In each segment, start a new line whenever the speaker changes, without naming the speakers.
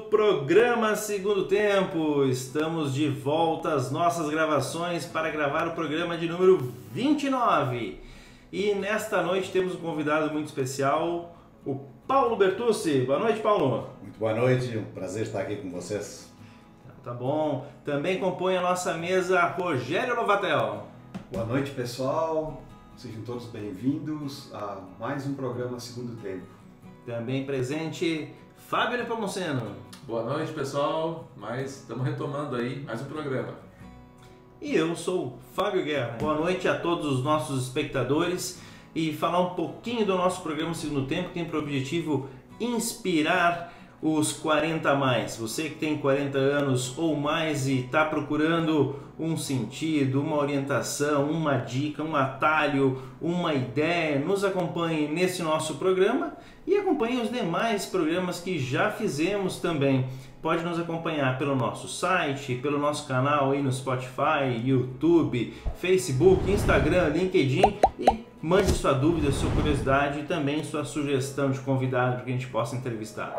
programa Segundo Tempo. Estamos de volta às nossas gravações para gravar o programa de número 29. E nesta noite temos um convidado muito especial, o Paulo Bertucci. Boa noite, Paulo.
Muito boa noite, um prazer estar aqui com vocês.
Tá bom. Também compõe a nossa mesa Rogério Lovatel.
Boa noite, pessoal. Sejam todos bem-vindos a mais um programa Segundo Tempo.
Também presente Fábio Nepomuceno.
Boa noite, pessoal. Estamos retomando aí mais um programa.
E eu sou o Fábio Guerra. Boa noite a todos os nossos espectadores e falar um pouquinho do nosso programa Segundo Tempo, que tem por objetivo inspirar os 40 a mais. Você que tem 40 anos ou mais e está procurando um sentido, uma orientação, uma dica, um atalho, uma ideia, nos acompanhe nesse nosso programa e acompanhe os demais programas que já fizemos também. Pode nos acompanhar pelo nosso site, pelo nosso canal aí no Spotify, YouTube, Facebook, Instagram, LinkedIn e mande sua dúvida, sua curiosidade e também sua sugestão de convidado para que a gente possa entrevistar.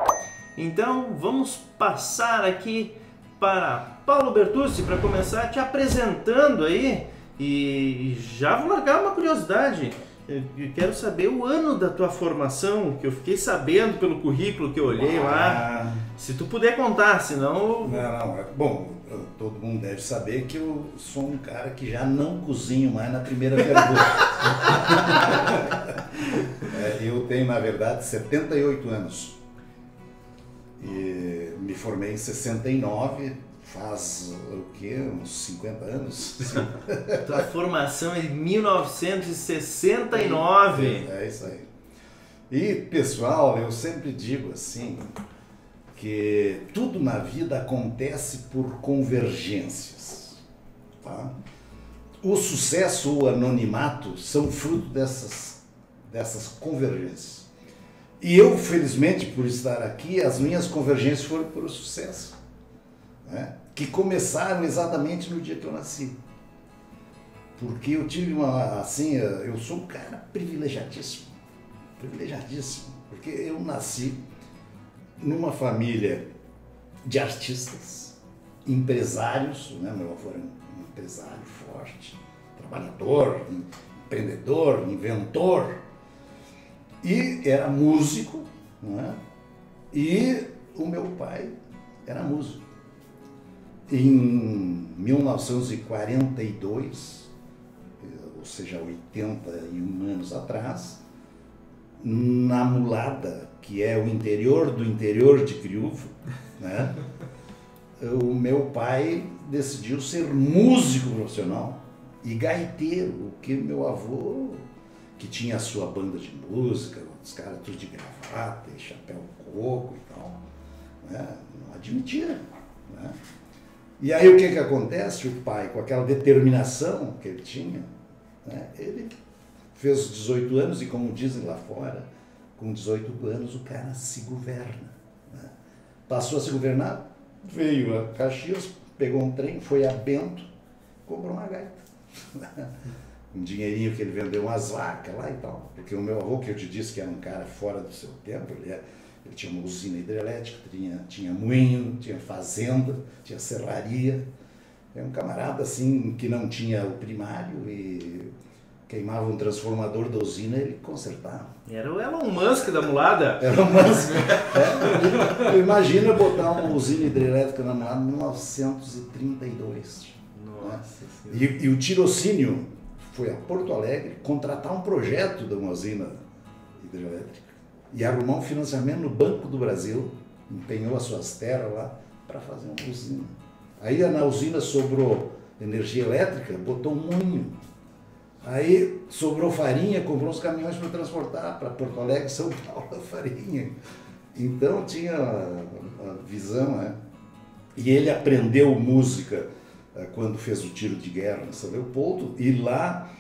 Então vamos passar aqui para Paulo Bertucci para começar te apresentando aí e já vou largar uma curiosidade. Eu quero saber o ano da tua formação, que eu fiquei sabendo pelo currículo que eu olhei lá. Se tu puder contar, senão...
Não. Bom, todo mundo deve saber que eu sou um cara que já não cozinho mais na primeira pergunta. Eu tenho, na verdade, 78 anos. E me formei em 69, faz o quê? Uns 50 anos?
Tua formação é de 1969.
É isso aí. E, pessoal, eu sempre digo assim, que tudo na vida acontece por convergências, tá? O sucesso ou o anonimato são fruto dessas convergências. E eu, felizmente, por estar aqui, as minhas convergências foram para o sucesso, né? Que começaram exatamente no dia que eu nasci. Porque eu tive eu sou um cara privilegiadíssimo, porque eu nasci numa família de artistas, empresários, né? Meu avô era um empresário forte, trabalhador, empreendedor, inventor, e era músico, né? E o meu pai era músico. Em 1942, ou seja, 81 anos atrás, na Mulada, que é o interior do interior de Criúva, né? O meu pai decidiu ser músico profissional e gaiteiro, que meu avô, que tinha a sua banda de música, os caras tudo de gravata e chapéu coco e tal, né? Não admitia, né? E aí o que acontece? O pai, com aquela determinação que ele tinha, né? Ele fez 18 anos e, como dizem lá fora, com 18 anos o cara se governa, né? Passou a se governar, veio a Caxias, pegou um trem, foi a Bento, comprou uma gaita. Um dinheirinho que ele vendeu umas vacas lá e tal. Porque o meu avô, que eu te disse que era um cara fora do seu tempo, ele tinha uma usina hidrelétrica, tinha moinho, tinha fazenda, tinha serraria. É um camarada assim que não tinha o primário e queimava um transformador da usina e ele consertava.
Era o Elon Musk da Mulada.
Elon Musk. Imagina botar uma usina hidrelétrica na Mulada em 1932.
Nossa,
né? E o tirocínio foi a Porto Alegre contratar um projeto de uma usina hidrelétrica e arrumar um financiamento no Banco do Brasil, empenhou as suas terras lá para fazer uma usina. Aí na usina sobrou energia elétrica, botou um moinho. Aí sobrou farinha, comprou uns caminhões para transportar para Porto Alegre, São Paulo, a farinha. Então tinha a visão, né? E ele aprendeu música quando fez o tiro de guerra em São Leopoldo, e lá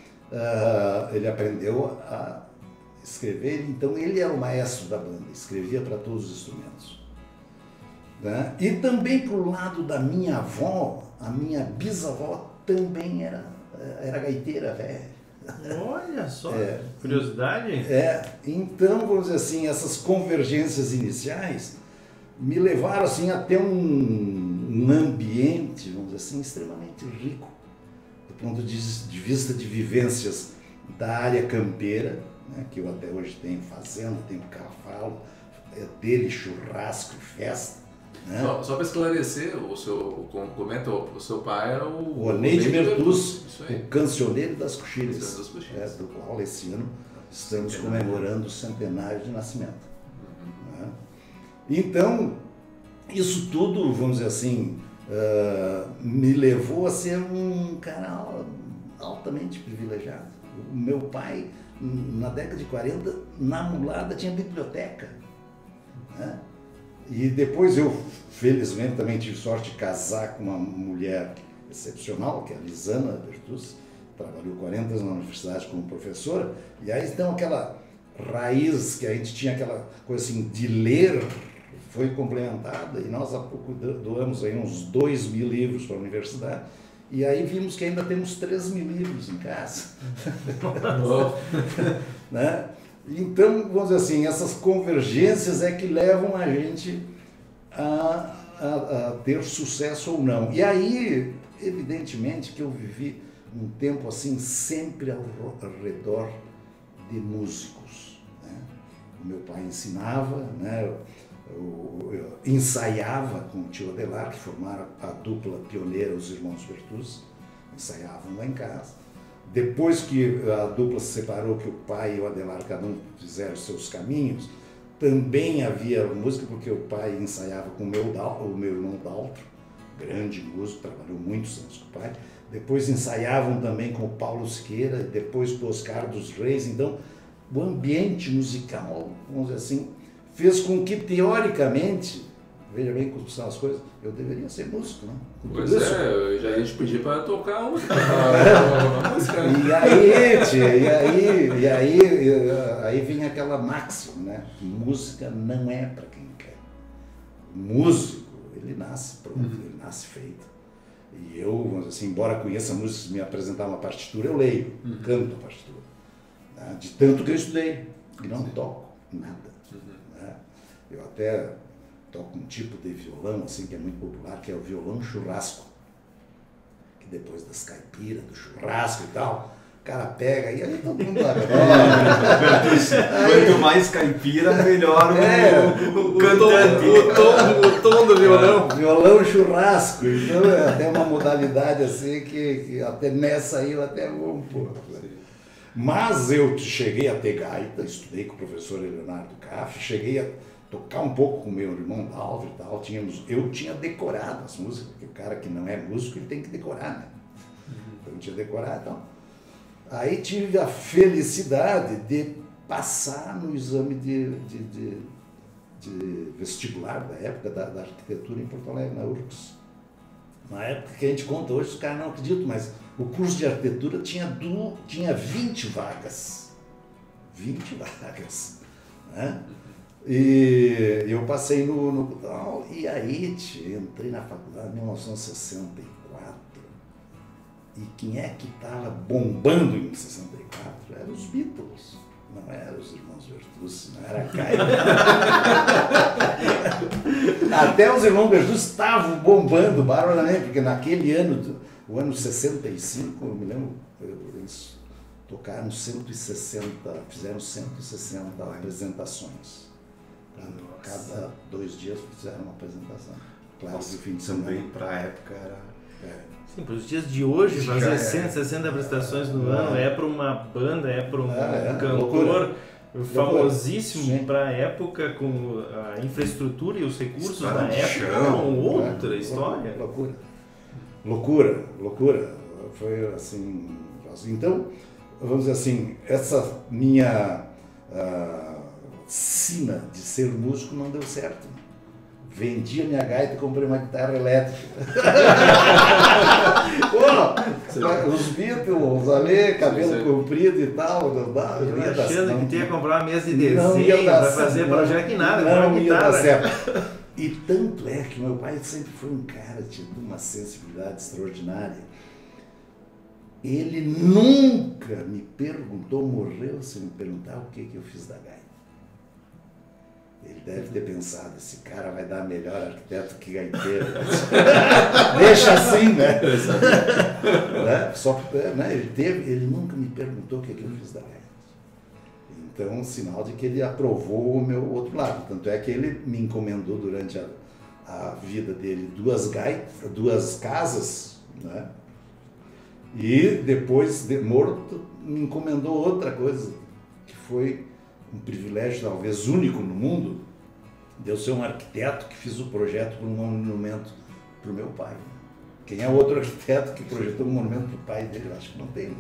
ele aprendeu a escrever, então ele era o maestro da banda, escrevia para todos os instrumentos. Né? E também pro lado da minha avó, a minha bisavó também era gaiteira velha.
Olha só, curiosidade.
Então, vamos dizer assim, essas convergências iniciais me levaram assim até um ambiente, vamos dizer assim, extremamente rico, do ponto de vista de vivências da área campeira, né, que eu até hoje tenho fazenda, tenho cavalo, dele churrasco e festa. Né?
Só para esclarecer, comenta, o seu pai era o
Oneide Bertus, o cancioneiro das Coxilhas, do qual esse ano estamos comemorando o centenário de nascimento. Né? Então, isso tudo, vamos dizer assim, me levou a ser um cara altamente privilegiado. O meu pai, na década de 40, na Mulada tinha biblioteca. Né? E depois eu, felizmente, também tive sorte de casar com uma mulher excepcional, que é a Lisana Bertus, trabalhou 40 anos na universidade como professora, e aí então aquela raiz que a gente tinha, aquela coisa assim de ler, foi complementada, e nós há pouco doamos aí uns 2.000 livros para a universidade, e aí vimos que ainda temos 3.000 livros em casa. Né? Então, vamos dizer assim, essas convergências é que levam a gente a ter sucesso ou não. E aí, evidentemente, que eu vivi um tempo assim, sempre ao redor de músicos. Né? O meu pai ensinava, né? Eu ensaiava com o tio Adelar, que formaram a dupla pioneira, os irmãos Bertus, ensaiavam lá em casa. Depois que a dupla se separou, que o pai e o Adelar cada um fizeram seus caminhos, também havia música, porque o pai ensaiava com o meu irmão Daltro, grande músico, trabalhou muitos anos com o pai. Depois ensaiavam também com o Paulo Siqueira, depois com o Oscar dos Reis. Então, o ambiente musical, vamos dizer assim, fez com que, teoricamente, veja bem como são as coisas, eu deveria ser músico, né?
Pois eu já ia te pedir para tocar uma música.
Aí vem aquela máxima, né? Música não é para quem quer. O músico, ele nasce pronto, ele nasce feito. E eu, assim, embora conheça música, se me apresentar uma partitura, eu leio, canto a partitura. Né? De tanto que eu estudei, e não toco nada. Né? Eu até toco um tipo de violão, assim, que é muito popular, que é o violão churrasco. Que depois das caipiras, do churrasco e tal, o cara pega e aí todo mundo adora.
Quanto mais caipira, melhor o cantante.
O tom do violão.
Violão churrasco. Então é até uma modalidade assim que até nessa aí eu até vou um pouco. Mas eu cheguei a ter gaita, estudei com o professor Leonardo Caff, cheguei a tocar um pouco com o meu irmão Dalvo e tal. Eu tinha decorado as músicas, porque o cara que não é músico ele tem que decorar, né? Então eu tinha decorado e tal. Aí tive a felicidade de passar no exame de vestibular da época da arquitetura em Porto Alegre, na URGS. Na época que a gente conta hoje, os caras não acreditam, mas o curso de arquitetura tinha 20 vagas. 20 vagas. Né? E eu passei no e aí entrei na faculdade em 1964. E quem é que estava bombando em 64? Eram os Beatles, não eram os irmãos Bertus, não era a Caio. Até os irmãos Bertus estavam bombando barbaramente, porque naquele ano, o ano 65, eu me lembro, eles tocaram 160, fizeram 160 apresentações. Cada 2 dias fizeram uma apresentação. Claro que o fim de semana
também para a época era...
Sim, para os dias de hoje, fazer 160 apresentações no ano é para uma banda, é para um cantor famosíssimo para a época, com a infraestrutura e os recursos da época, eram outra história.
Loucura. Foi assim. Então, vamos dizer assim, essa minha sina de ser músico não deu certo. Vendi a minha gaita e comprei uma guitarra elétrica. Pô, os Beatles ali, cabelo comprido e tal.
Eu ia achando que tinha que comprar uma mesa de desenho para fazer projeto e nada.
Não ia dar certo. E tanto é que meu pai sempre foi um cara de uma sensibilidade extraordinária. Ele nunca me perguntou, morreu sem me perguntar o que eu fiz da gaita. Ele deve ter pensado, esse cara vai dar melhor arquiteto que gaiteiro. Deixa assim, né? Só, né? Ele nunca me perguntou o que eu fiz da gaita. Então, sinal de que ele aprovou o meu outro lado. Tanto é que ele me encomendou durante a vida dele duas casas, né? E depois, de morto, me encomendou outra coisa, que foi um privilégio talvez único no mundo, de eu ser um arquiteto que fiz o projeto para um monumento para o meu pai. Quem é o outro arquiteto que projetou um monumento para o pai dele? Eu acho que não tem.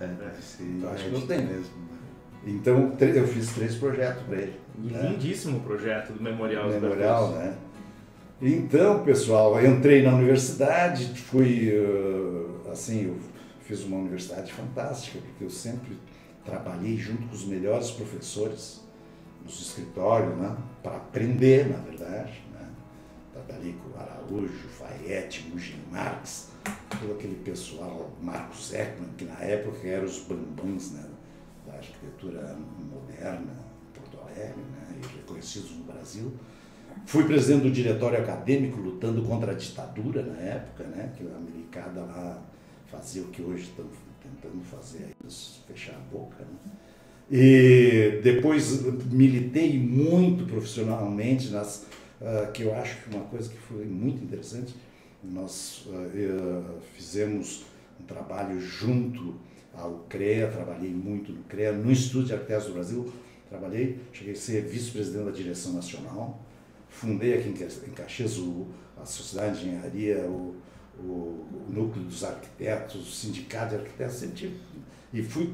Eu acho que não tem mesmo. Então eu fiz 3 projetos para ele.
E lindíssimo o projeto do Memorial.
Memorial, né? Então, pessoal, eu entrei na universidade, eu fiz uma universidade fantástica, porque eu sempre trabalhei junto com os melhores professores nos escritórios, né? Para aprender, na verdade, né? Trabalhei com Araújo, Fayette, Mugin Marx, todo aquele pessoal, Marcos Ekman, que na época eram os bambãs, né? Da arquitetura moderna em Porto Alegre, né? E reconhecidos no Brasil. Fui presidente do diretório acadêmico lutando contra a ditadura na época, né? Que a americana lá fazia o que hoje estão tentando fazer, fechar a boca, né? E depois militei muito profissionalmente, que eu acho que uma coisa que foi muito interessante, nós fizemos um trabalho junto ao CREA, trabalhei muito no CREA, no Instituto de Arquitetos do Brasil, cheguei a ser vice-presidente da direção nacional, fundei aqui em Caxias a Sociedade de Engenharia, o Núcleo dos Arquitetos, o Sindicato de Arquitetos, e fui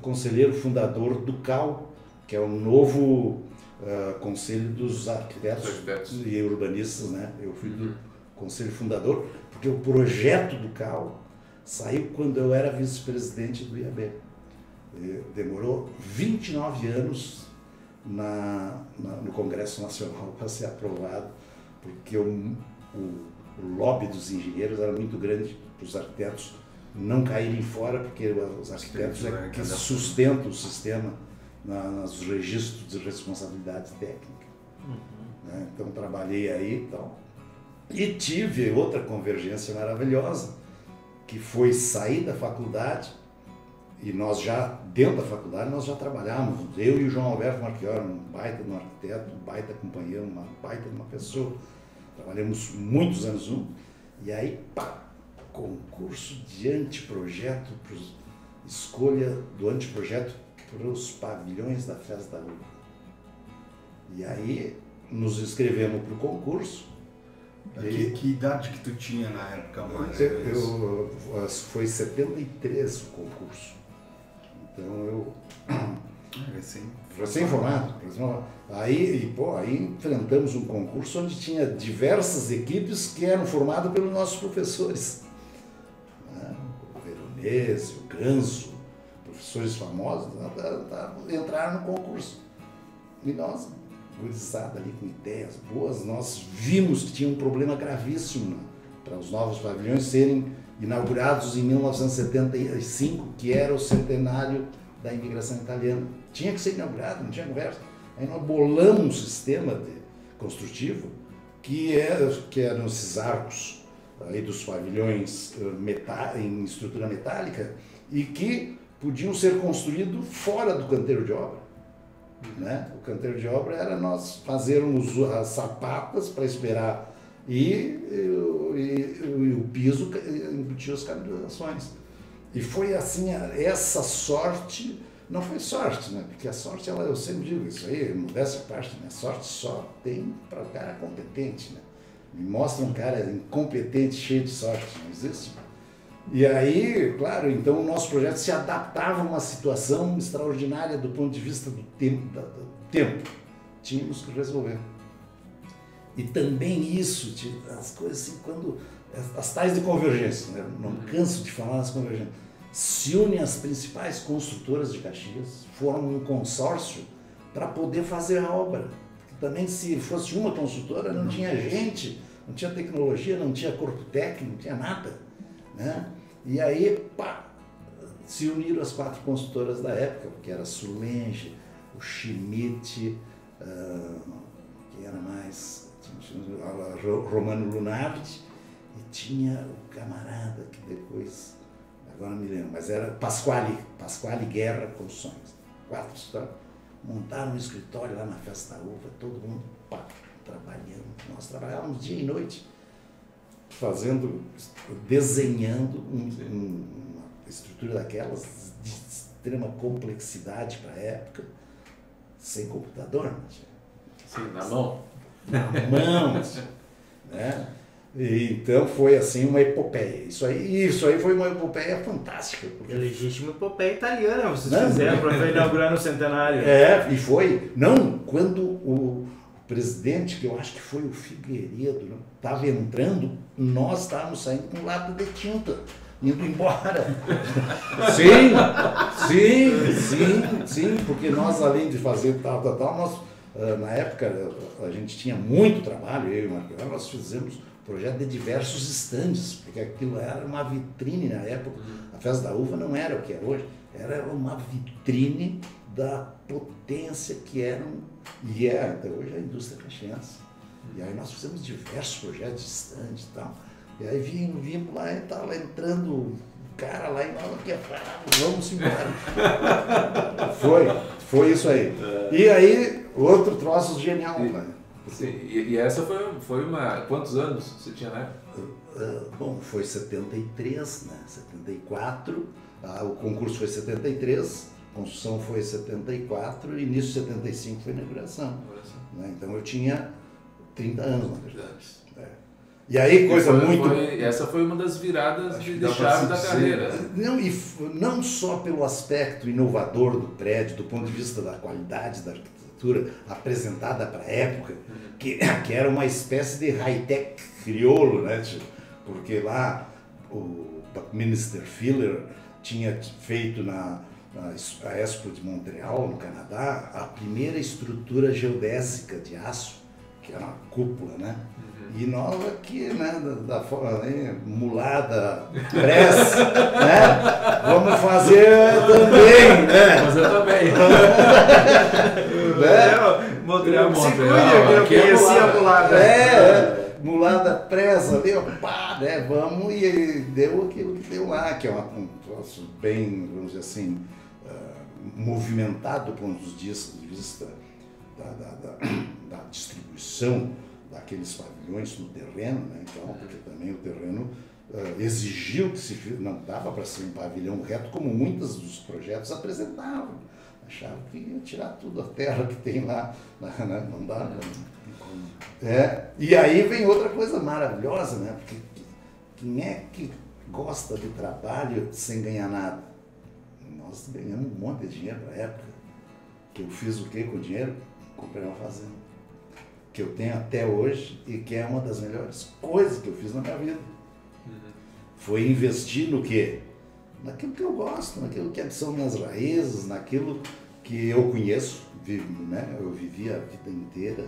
conselheiro fundador do CAU, que é o novo Conselho dos Arquitetos e Urbanistas, né? Eu fui do conselho fundador, porque o projeto do CAU saiu quando eu era vice-presidente do IAB. Demorou 29 anos no Congresso Nacional para ser aprovado, porque o lobby dos engenheiros era muito grande para os arquitetos não caírem fora, porque os arquitetos que sustentam o sistema nos registros de responsabilidade técnica. Né? Então trabalhei aí e tal. E tive outra convergência maravilhosa, que foi sair da faculdade, e nós já, dentro da faculdade, nós já trabalhávamos, eu e o João Alberto Marchiori, um baita de um arquiteto, um baita companheiro, uma baita de uma pessoa. Trabalhamos muitos anos juntos, e aí, concurso de anteprojeto, escolha do anteprojeto para os pavilhões da Festa da Urba. E aí, nos inscrevemos para o concurso.
Que idade que tu tinha na época mais?
Foi 73 o concurso. Então eu... Recém-formado. Aí enfrentamos um concurso onde tinha diversas equipes que eram formadas pelos nossos professores. O Veronese, o Ganso, professores famosos, entraram no concurso. E nós, gurizada ali com ideias boas, nós vimos que tinha um problema gravíssimo para os novos pavilhões serem inaugurados em 1975, que era o centenário da imigração italiana. Tinha que ser inaugurado, não tinha conversa. Aí nós bolamos um sistema construtivo que eram esses arcos aí dos pavilhões em estrutura metálica e que podiam ser construídos fora do canteiro de obra. Né? O canteiro de obra era nós fazermos as sapatas para esperar e o piso embutia as canalizações. E foi assim, essa sorte, não foi sorte, né? Porque a sorte, eu sempre digo isso aí, modéstia à parte, né? Sorte só tem para o cara competente, né? Me mostra um cara incompetente, cheio de sorte, não existe. E aí, claro, então o nosso projeto se adaptava a uma situação extraordinária do ponto de vista do tempo. Tínhamos que resolver. E também isso, as coisas assim, as tais de convergência, né? Não canso de falar nas convergências. Se unem as principais construtoras de Caxias, formam um consórcio para poder fazer a obra. Porque também se fosse uma construtora, não tinha gente, não tinha tecnologia, não tinha corpo técnico, não tinha nada. Né? E aí, se uniram as 4 construtoras da época, que era a Sulenge, o Schmidt, quem era mais? Romano Lunardi, e tinha o camarada que depois, agora não me lembro, mas era Pasquale Guerra Construções. 4 histórias. Montaram um escritório lá na Festa da Uva, todo mundo trabalhando. Nós trabalhávamos dia e noite, desenhando uma estrutura daquelas de extrema complexidade para a época, sem computador.
Sim, na mão.
Na mão, né? Então foi assim uma epopeia. Isso aí foi uma epopeia fantástica.
É legítima epopeia italiana, vocês
não,
fizeram para inaugurar no centenário.
E foi. Não, quando o presidente, que eu acho que foi o Figueiredo, estava entrando, nós estávamos saindo com lata de tinta, indo embora. Sim, porque nós, além de fazer tal, nós, na época, a gente tinha muito trabalho, eu e o Marco, nós fizemos projeto de diversos estandes, porque aquilo era uma vitrine na época. A Festa da Uva não era o que é hoje, era uma vitrine da potência que eram, e é até hoje, a indústria caxiense. E aí nós fizemos diversos projetos de estandes e tal. E aí vimos lá e estava entrando o cara lá e nós aqui, vamos embora. Foi isso aí. E aí, outro troço genial, né?
Sim, e essa foi uma... Quantos anos você tinha na época?
Bom, foi 73, né? 74, o concurso foi 73, a construção foi 74, início de 75 foi a inauguração. Né? Então eu tinha 30 anos, na verdade. E aí,
essa foi uma das viradas de chave da carreira.
Não só pelo aspecto inovador do prédio, do ponto de vista da qualidade da arquitetura apresentada para a época, que era uma espécie de high-tech crioulo, né? Porque lá o Buckminster Fuller tinha feito na Expo de Montreal, no Canadá, a primeira estrutura geodésica de aço, que era uma cúpula, né? E nós aqui, né, mulada, pressa, né? Vamos fazer também, né?
Fazer também.
Montreal, que eu conheci a mulada.
Mulada pressa, pá, né? Vamos, e deu aquilo que deu lá, que é um troço bem, vamos dizer assim, movimentado do ponto de vista da distribuição daqueles pavilhões no terreno, né? Então, porque também o terreno exigiu que não dava para ser um pavilhão reto, como muitos dos projetos apresentavam. Achavam que ia tirar tudo a terra que tem lá, né? Não dá. E aí vem outra coisa maravilhosa, né? Porque quem é que gosta de trabalho sem ganhar nada? Nós ganhamos um monte de dinheiro na época. Que eu fiz o quê com o dinheiro? Comprei uma fazenda. Que eu tenho até hoje e que é uma das melhores coisas que eu fiz na minha vida. Foi investir no quê? Naquilo que eu gosto, naquilo que são minhas raízes, naquilo que eu conheço, né? Eu vivi a vida inteira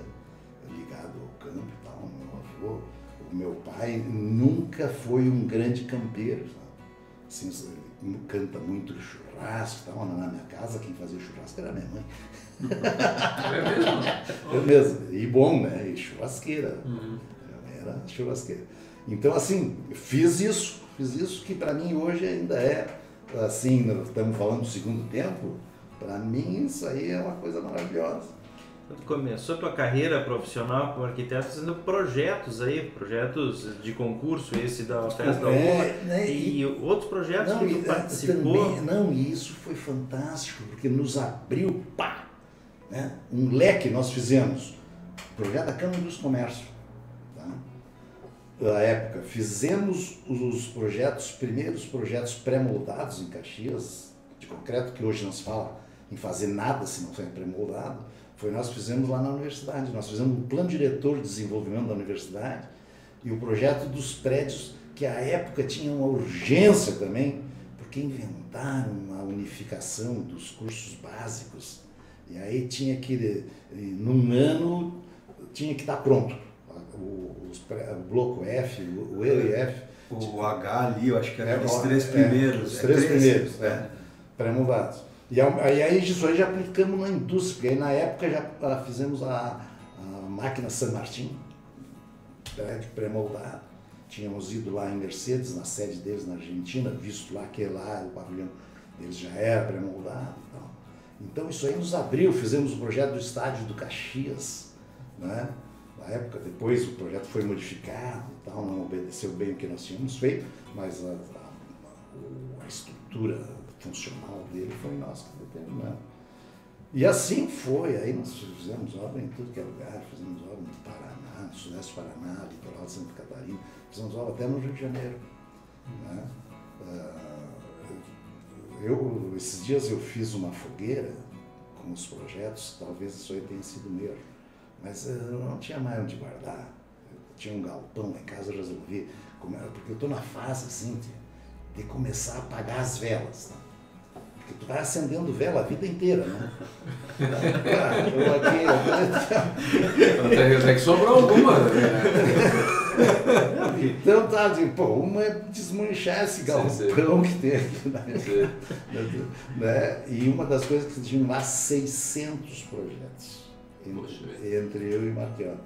ligado ao campo e tal. Meu avô, o meu pai nunca foi um grande campeiro, sabe? Assim, canta muito churrasco e tal. Na minha casa quem fazia churrasco era minha mãe.
É mesmo?
É mesmo, e bom, né? E churrasqueira. Era churrasqueira. Então, assim, fiz isso que para mim hoje ainda é, assim, estamos falando do segundo tempo, para mim isso aí é uma coisa maravilhosa.
Tu começou a tua carreira profissional como arquiteto fazendo projetos de concurso, esse da Festa da Uva,
né?
e outros projetos que tu participou.
E isso foi fantástico, porque nos abriu, né? Um leque nós fizemos, projeto da Câmara dos Comércios, tá? Na época, fizemos os primeiros projetos pré-moldados em Caxias, de concreto, que hoje não se fala em fazer nada se não for pré-moldado, nós fizemos lá na universidade, nós fizemos um plano diretor de desenvolvimento da universidade e o projeto dos prédios, que à época tinha uma urgência também, porque inventaram uma unificação dos cursos básicos, e aí tinha que, num ano, tinha que estar pronto. O bloco F, o E e F.
O H ali, eu acho que eram os três primeiros.
Os três primeiros, pré-moldados. E aí isso aí já aplicamos na indústria, porque aí na época já fizemos a máquina San Martín, prédio pré-moldado. Tínhamos ido lá em Mercedes, na sede deles na Argentina, visto lá que lá o pavilhão deles já era pré-moldado e tal. Então isso aí nos abriu, fizemos o projeto do estádio do Caxias, né? Na época, depois o projeto foi modificado e tal, não obedeceu bem o que nós tínhamos feito, mas a estrutura funcional dele foi nós que determinamos. E assim foi, aí nós fizemos obra em tudo que é lugar, fizemos obra no Paraná, no Sudeste do Paraná, litoral de Santa Catarina, fizemos obra até no Rio de Janeiro, né? Esses dias eu fiz uma fogueira com os projetos, talvez isso aí tenha sido meu, mas eu não tinha mais onde guardar. Eu tinha um galpão lá em casa, eu resolvi, porque eu estou na fase assim de começar a apagar as velas, né? Porque tu vai acendendo vela a vida inteira, né?
Até que sobrou alguma, né?
Então tá, uma é desmanchar esse galpão que tem aqui, né? E uma das coisas que tinham lá 600 projetos entre eu e o Marquiano.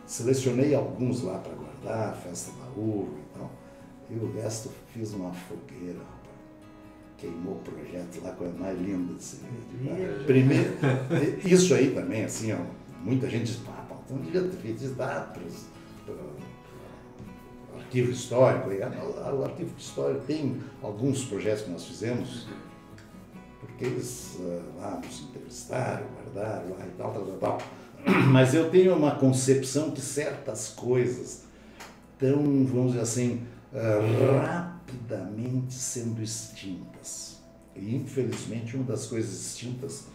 Selecionei alguns lá para guardar, festa da uva e tal, e o resto fiz uma fogueira, rapaz. Queimou o projeto lá, coisa mais linda desse vídeo. Primeiro, isso aí também, assim, ó, muita gente diz, não devia ter feito isso, dá para o arquivo histórico. O arquivo histórico tem alguns projetos que nós fizemos, porque eles lá nos entrevistaram, guardaram lá e tal. Mas eu tenho uma concepção que certas coisas estão, vamos dizer assim, rapidamente sendo extintas. E, infelizmente, uma das coisas extintas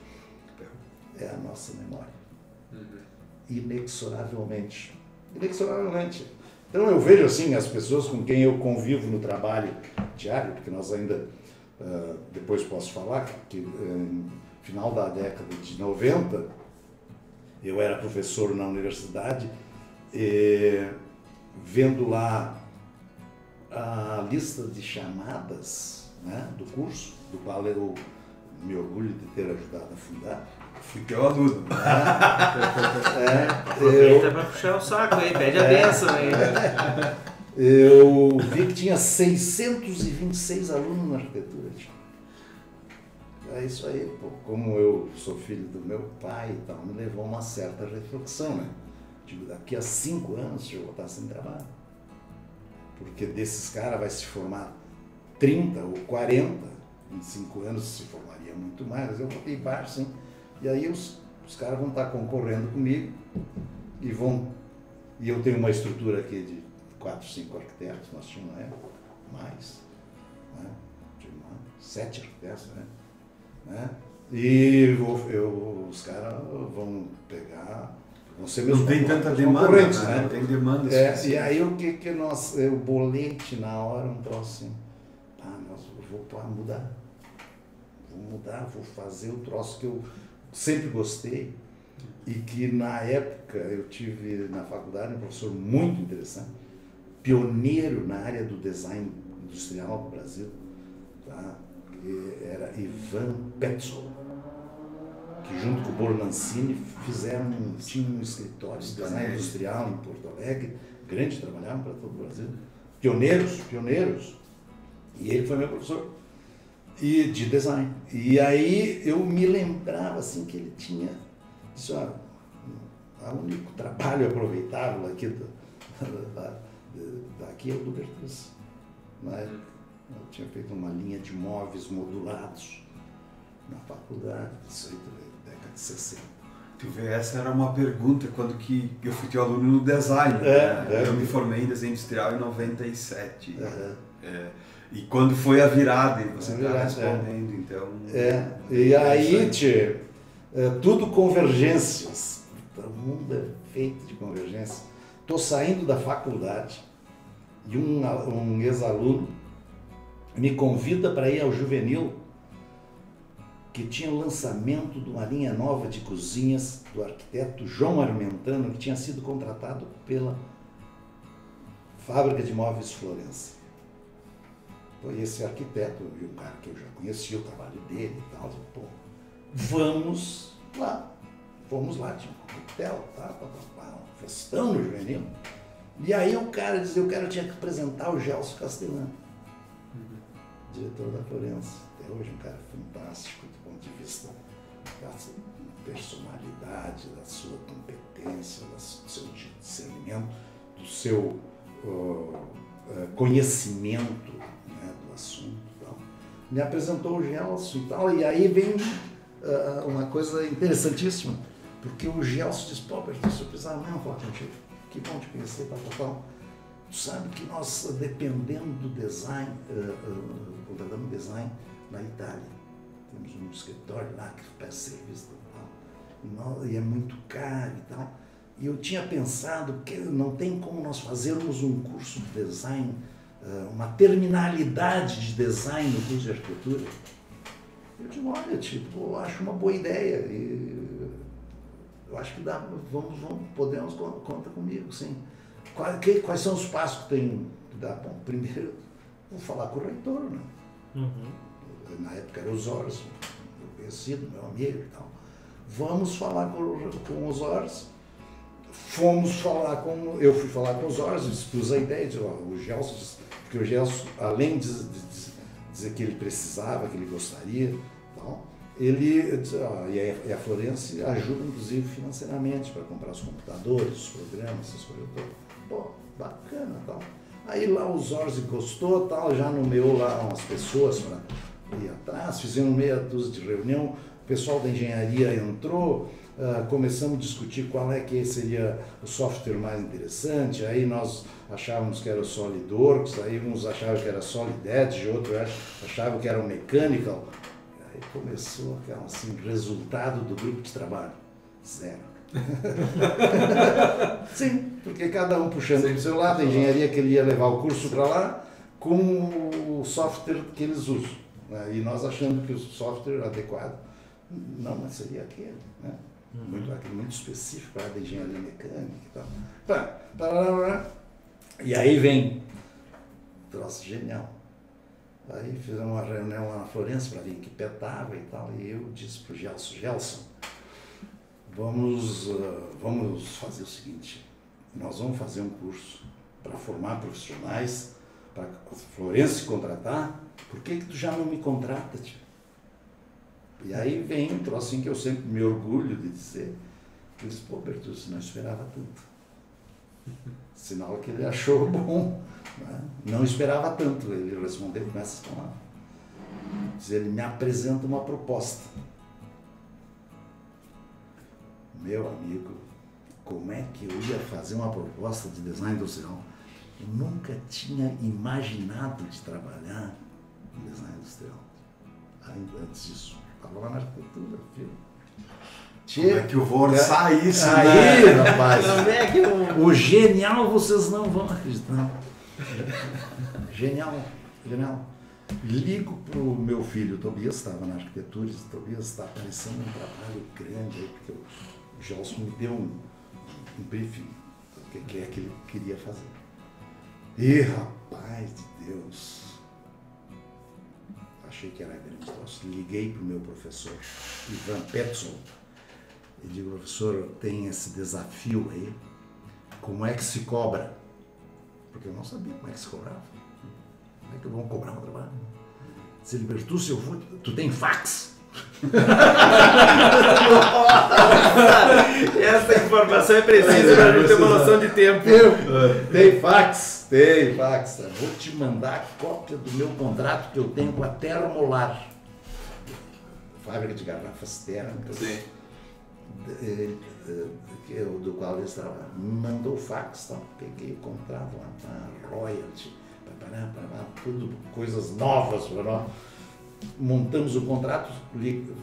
é a nossa memória. Inexoravelmente. Inexoravelmente. Então, eu vejo, assim, as pessoas com quem eu convivo no trabalho diário, porque nós ainda, depois posso falar, que no final da década de 90, eu era professor na universidade, vendo lá a lista de chamadas, né, do curso, do qual eu me orgulho de ter ajudado a fundar.
Fui teu aluno.
Aproveita para puxar o saco aí, pede a benção aí.
Eu vi que tinha 626 alunos na arquitetura. É isso aí, pô. Como eu sou filho do meu pai e tal, me levou a uma certa reflexão, né? Digo, daqui a 5 anos eu vou estar sem trabalho. Porque desses caras vai se formar 30 ou 40, em 5 anos se formaria muito mais, eu botei baixo, sim. E aí os caras vão estar concorrendo comigo e eu tenho uma estrutura aqui de 4, 5 arquitetos, nós tínhamos na época, mais, né? Tínhamos 7 arquitetos, né? E os caras vão pegar, vão ser meus
não tem tanta demanda, né? Não tem demanda.
E aí o bolete na hora, um troço assim, eu vou mudar. Vou fazer o troço que eu sempre gostei e que na época eu tive na faculdade um professor muito interessante, pioneiro na área do design industrial do Brasil, tá? Que era Ivan Petzl, que junto com o Bornancini tinham um escritório de design industrial em Porto Alegre, grande, trabalhavam para todo o Brasil, pioneiros, e ele foi meu professor e de design. E aí eu me lembrava assim que ele tinha isso, o único trabalho aproveitável aqui daqui é o do Bertus. Eu tinha feito uma linha de móveis modulados na faculdade, isso aí da década de 60.
Tu vê, essa era uma pergunta quando que eu fui teu aluno no design. Eu me formei em desenho industrial em 97. E quando foi a virada, e você está respondendo, então...
E aí, tudo convergências. O mundo é feito de convergências. Estou saindo da faculdade e um ex-aluno me convida para ir ao Juvenil, que tinha o lançamento de uma linha nova de cozinhas do arquiteto João Armentano, que tinha sido contratado pela Fábrica de Móveis Florença. Pô, esse arquiteto, e um cara que eu já conhecia o trabalho dele e tal, pô, vamos lá, tinha um coquetel, um festão no Juvenil. E aí o cara dizia, tinha que apresentar o Gelson Castelã, diretor da Florença. Até hoje um cara fantástico do ponto de vista da sua personalidade, da sua competência, do seu discernimento, do seu conhecimento, né, do assunto e tal. Me apresentou o Gelson e tal, e aí vem uma coisa interessantíssima, porque o Gelson disse, pô, Berto, eu precisava mesmo falar contigo, que bom te conhecer, tal. Tu sabe que nós, dependendo do design, contratamos design na Itália. Temos um escritório lá que faz serviço e tal, e é muito caro e tal. E eu tinha pensado que não tem como nós fazermos um curso de design, uma terminalidade de design no curso de arquitetura. Eu digo, olha, tipo, eu acho uma boa ideia. E eu acho que dá, podemos, conta comigo, sim. Quais são os passos que tem que dar? Bom, primeiro, vou falar com o reitor, né? Na época era o Zores, meu conhecido, meu amigo e tal. Vamos falar com os Zores. Eu fui falar com os Zores, expus a ideia, de, o Gelson, porque o Gelson, além de dizer que ele precisava, que ele gostaria, tal, ele, e a Florença ajuda inclusive financeiramente para comprar os computadores, os programas, essas coisas todas. Pô, bacana, tal. Aí lá o Zorzi gostou, tal, já nomeou lá umas pessoas para ir atrás, fizemos meia dúzia de reunião, o pessoal da engenharia entrou, começamos a discutir qual é que seria o software mais interessante, aí nós achávamos que era o SolidWorks, aí uns achavam que era Solid Edge, outros achavam que era o Mechanical. Aí começou aquela, assim, resultado do grupo de trabalho, 0. Sim, porque cada um puxando para o seu lado, a engenharia que ele ia levar o curso para lá com o software que eles usam, né? E nós achando que o software adequado, não, mas seria aquele, né? Muito específico para a engenharia mecânica e tal. E aí vem, troço genial. Aí fizemos uma reunião lá na Florença para ver que petava e tal, e eu disse para o Gelson, vamos fazer o seguinte, nós vamos fazer um curso para formar profissionais, para a Florença contratar, por que tu já não me contrata, tio? E aí vem um trocinho que eu sempre me orgulho de dizer, eu disse, pô, Bertus, não esperava tanto. Sinal que ele achou bom, né? Não esperava tanto, ele respondeu com essas palavras. Ele me apresenta uma proposta. Meu amigo, como é que eu ia fazer uma proposta de design industrial? Eu nunca tinha imaginado de trabalhar em design industrial. Ainda antes disso, estava lá na arquitetura, filho.
Como é que eu vou orçar isso,
aí,
né?
Rapaz, o genial vocês não vão acreditar. Genial. Ligo pro meu filho, Tobias, estava na arquitetura, Tobias está aparecendo um trabalho grande aí, porque o Gelson me deu um briefing do que é que ele queria fazer. E, rapaz de Deus, achei que era grande troço. Liguei pro meu professor, Ivan Petzl, e digo, professor, tem esse desafio aí, como é que se cobra? Porque eu não sabia como é que se cobrava. Como é que eu vou cobrar um trabalho? Se ele perguntou se eu vou, tu tem fax?
Essa informação é precisa para a gente ter uma noção de tempo.
Tem fax? Tem fax. Eu vou te mandar a cópia do meu contrato que eu tenho com a Termolar, fábrica de garrafas térmicas. Sim. Do qual eles trabalham. Me mandou o fax, tá? Peguei o contrato lá, royalty, tudo coisas novas para nós. Montamos o contrato,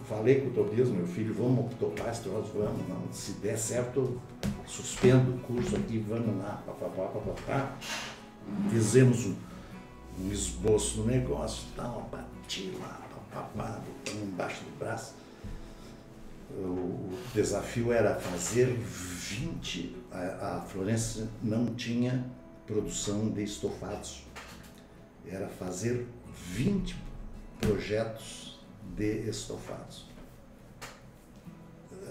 falei com o Tobias, meu filho, vamos topar esse troço, vamos, não, se der certo, eu suspendo o curso aqui, vamos lá, papapá. Fizemos um esboço do negócio, tal, bati lá, papapá, botamos embaixo do braço. O desafio era fazer 20, a Florença não tinha produção de estofados. era fazer 20 projetos de estofados.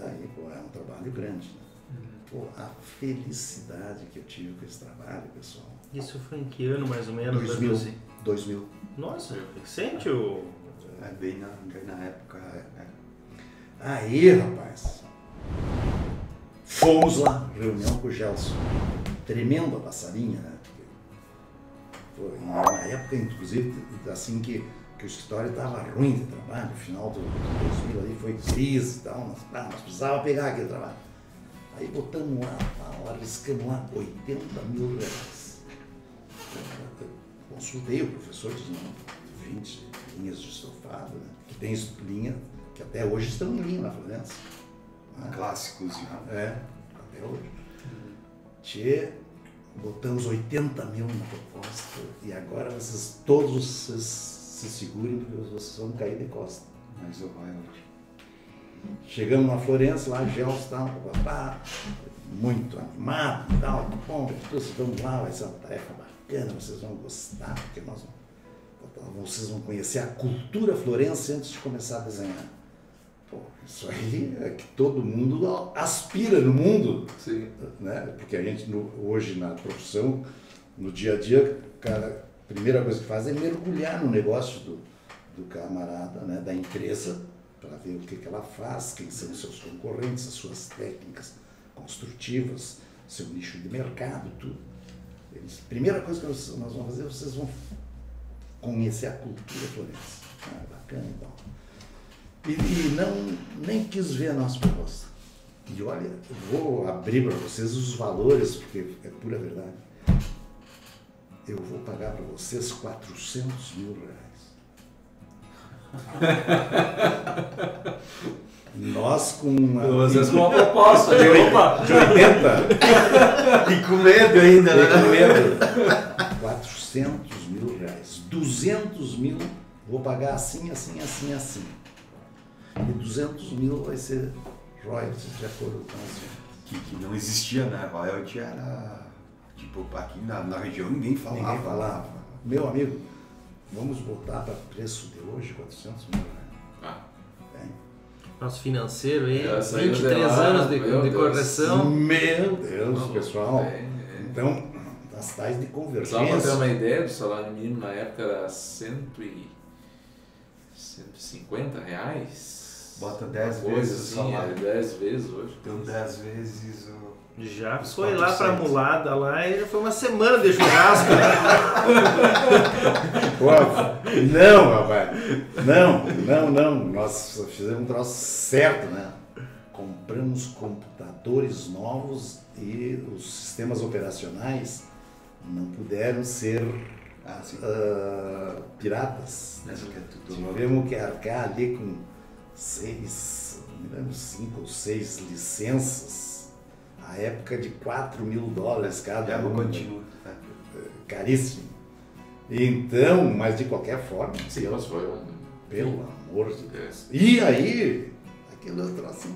Aí, pô, é um trabalho grande, né? Pô, a felicidade que eu tive com esse trabalho, pessoal.
Isso foi em que ano, mais ou menos?
2000.
Nossa, recente ou...
Bem na época.
Aí, rapaz, fomos lá, reunião com o Gelson. Tremenda passarinha, né? Pô, e na época, inclusive, assim que o escritório estava ruim de trabalho, no final do 2000 ali foi crise e tal, nós precisávamos pegar aquele trabalho. Aí botamos lá, arriscamos lá 80 mil reais. Eu consultei o professor, disse, não, 20 linhas de estofado, né? Que tem linha, que até hoje estão em linha na Florença.
Clássicos.
Até hoje. Tchê, botamos 80 mil na proposta e agora todos se segurem porque vocês vão cair de costa.
Mas o royalty.
Chegamos na Florença, lá Gelson tal, muito animado e tal, bom, vocês vamos lá, vai ser uma tarefa bacana, vocês vão gostar, porque vocês vão conhecer a cultura florense antes de começar a desenhar. Pô, isso aí é que todo mundo aspira no mundo.
Sim.
Né? Porque a gente, hoje na profissão, no dia a dia, cara, a primeira coisa que faz é mergulhar no negócio do camarada, né? Da empresa, para ver o que ela faz, quem são os seus concorrentes, as suas técnicas construtivas, seu nicho de mercado, tudo. Primeira coisa que nós vamos fazer, vocês vão conhecer a cultura florense. Bacana e tal. E nem quis ver a nossa proposta. E olha, eu vou abrir para vocês os valores, porque é pura verdade. Eu vou pagar para vocês 400 mil reais. Nós com
Vocês com uma proposta de
80.
E com medo ainda, né?
Com medo. 400 mil reais. 200 mil vou pagar assim, assim, assim, assim. E 200 mil vai ser royalties de acordo com as
Que não existia, né? Royalty era, tipo, aqui na região ninguém falava.
Ninguém falava. Meu amigo, vamos botar para preço de hoje 400 mil reais.
Nosso financeiro aí,
saiu
23
de lá,
anos de
meu Deus.
correção.
Meu Deus, pessoal.
É.
Então, as tais de
Só
convergência.
para ter uma ideia, o salário mínimo na época era 150 reais.
Bota 10
Coisa
vezes o
assim,
salário.
10 vezes hoje.
Então 10 vezes o...
Já
Os
foi lá pra
400.
mulada lá e já foi uma semana de churrasco.
Pô, não, rapaz. Não. Nós fizemos um troço certo, né? Compramos computadores novos e os sistemas operacionais não puderam ser piratas. Né? Tivemos que arcar ali com 5 ou 6 licenças. A época de $4 mil cada uma.
Continua.
Caríssimo. Então, mas de qualquer forma,
Sim, mas foi
pelo amor de Deus. E aí, aquele outro assim,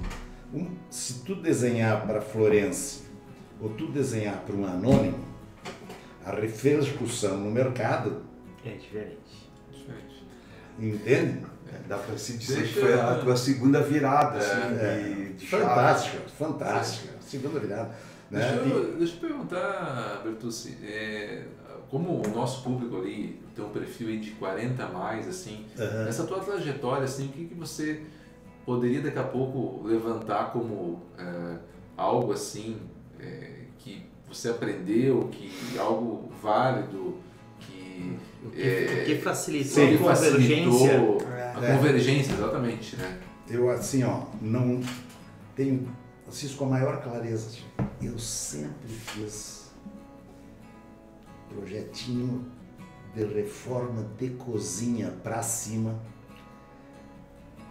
se tu desenhar para Florença ou tu desenhar para um anônimo, a repercussão no mercado
É diferente.
entende?
Dá para se dizer que foi a tua segunda virada, de chave.
Fantástica. Segunda virada. Né?
Deixa eu perguntar, Bertucci, como o nosso público ali tem um perfil aí de 40 a mais, assim, nessa tua trajetória, assim, o que você poderia daqui a pouco levantar como algo assim que você aprendeu, que algo válido,
O que facilitou a convergência.
A convergência, exatamente, né?
Eu assim, não tenho, assisto com a maior clareza. Eu sempre fiz projetinho de reforma de cozinha para cima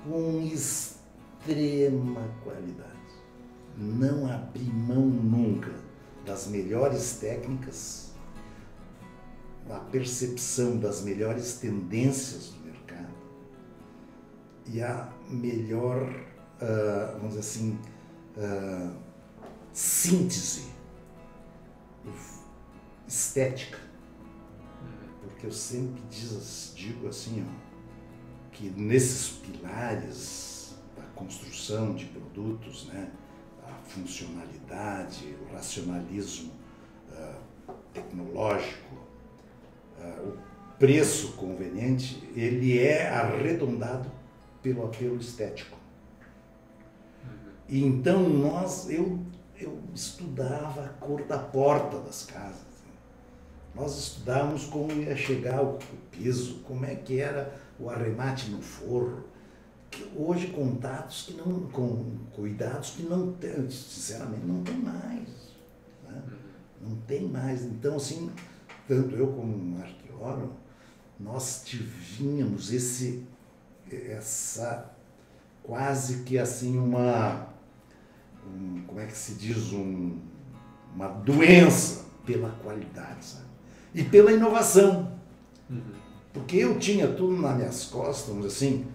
com extrema qualidade. Não abri mão nunca das melhores técnicas, a percepção das melhores tendências do mercado e a melhor, vamos dizer assim, síntese estética. que eu sempre digo assim, ó, que nesses pilares da construção de produtos, né, a funcionalidade, o racionalismo tecnológico, o preço conveniente, ele é arredondado pelo apelo estético. E então eu estudava a cor da porta das casas. Nós estudávamos como ia chegar o piso, como é que era o arremate no forro. Hoje contatos que não, com cuidados que não tem, sinceramente não tem mais. Né? Não tem mais. Então, assim, tanto eu como um arqueólogo, nós tínhamos essa quase que assim como é que se diz, uma doença pela qualidade, sabe? E pela inovação. Porque eu tinha tudo nas minhas costas, vamos dizer assim,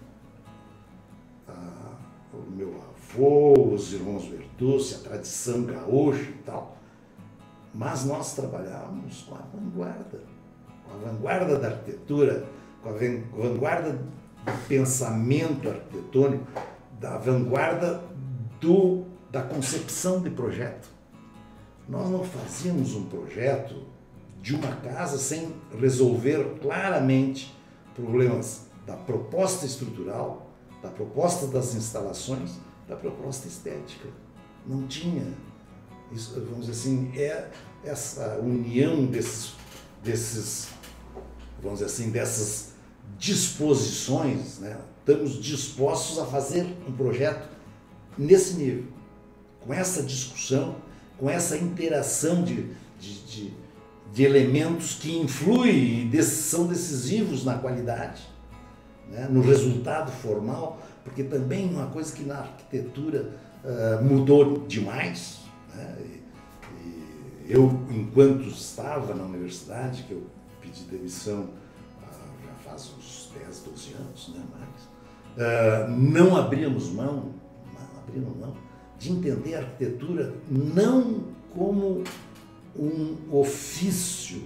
o meu avô, os irmãos Bertucci, a tradição gaúcha e tal, mas nós trabalhávamos com a vanguarda da arquitetura, com a vanguarda do pensamento arquitetônico, da vanguarda da concepção de projeto. Nós não fazíamos um projeto de uma casa sem resolver claramente problemas da proposta estrutural, da proposta das instalações, da proposta estética. Não tinha isso, vamos dizer assim, essa união desses, vamos dizer assim, dessas disposições, né? Estamos dispostos a fazer um projeto nesse nível, com essa discussão, com essa interação de elementos que influem e são decisivos na qualidade, né? No resultado formal, porque também uma coisa que na arquitetura mudou demais, né? E eu, enquanto estava na universidade, que eu pedi demissão já faz uns 10, 12 anos, né? Não abríamos mão de entender a arquitetura não como um ofício,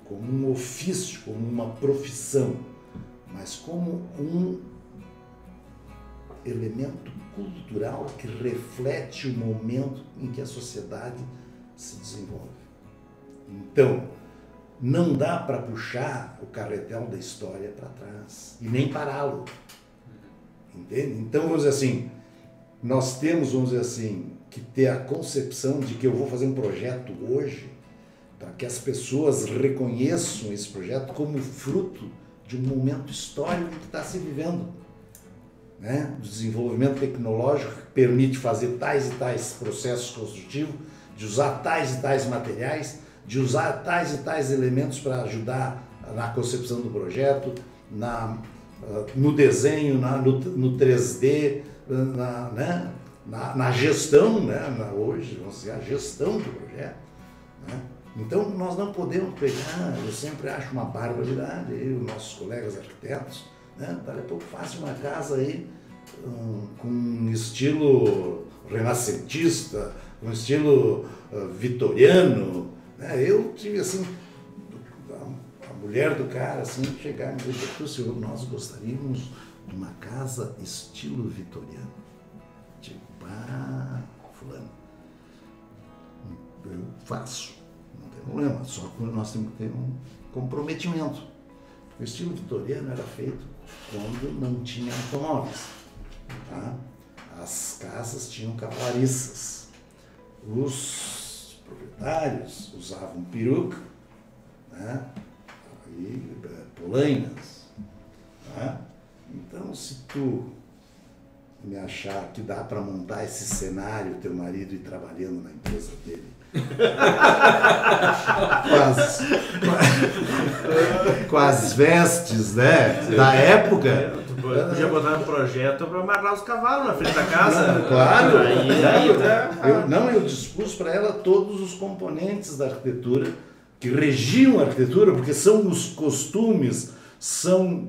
como uma profissão, mas como um elemento cultural que reflete o momento em que a sociedade se desenvolve. Então, não dá para puxar o carretel da história para trás e nem pará-lo. Entende? Então, vamos dizer assim, nós temos, vamos dizer assim, que ter a concepção de que eu vou fazer um projeto hoje para que as pessoas reconheçam esse projeto como fruto de um momento histórico que está se vivendo, né? Do desenvolvimento tecnológico que permite fazer tais e tais processos construtivos, de usar tais e tais materiais, de usar tais e tais elementos para ajudar na concepção do projeto, no desenho, no 3D, né? Na gestão, né? Hoje, vamos dizer, a gestão do projeto, né? Então, nós não podemos pegar, eu sempre acho uma barbaridade, eu e os nossos colegas arquitetos, né? Daqui a pouco faz uma casa aí com um estilo renascentista, um estilo vitoriano, né? Eu tive assim, a mulher do cara assim, chegar e me dizer, nós gostaríamos de uma casa estilo vitoriano. Tipo, fulano, eu faço, não tem problema, só que nós temos que ter um comprometimento. O estilo vitoriano era feito quando não tinha automóveis, tá? As casas tinham cavalariças, os proprietários usavam peruca, né? E polainas, né? Então, se tu me achar que dá para montar esse cenário, teu marido ir trabalhando na empresa dele, com as vestes, né, da época.
Podia botar um projeto para amarrar os cavalos na frente da casa.
Claro. Eu dispus para ela todos os componentes da arquitetura que regiam a arquitetura, porque são os costumes, são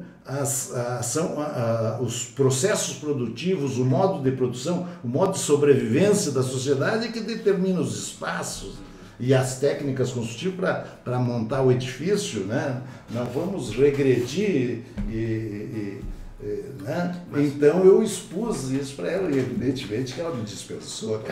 os processos produtivos, o modo de produção, o modo de sobrevivência da sociedade que determina os espaços, e as técnicas construtivas para montar o edifício, né? Nós vamos regredir né? Então eu expus isso para ela e evidentemente que ela me dispensou.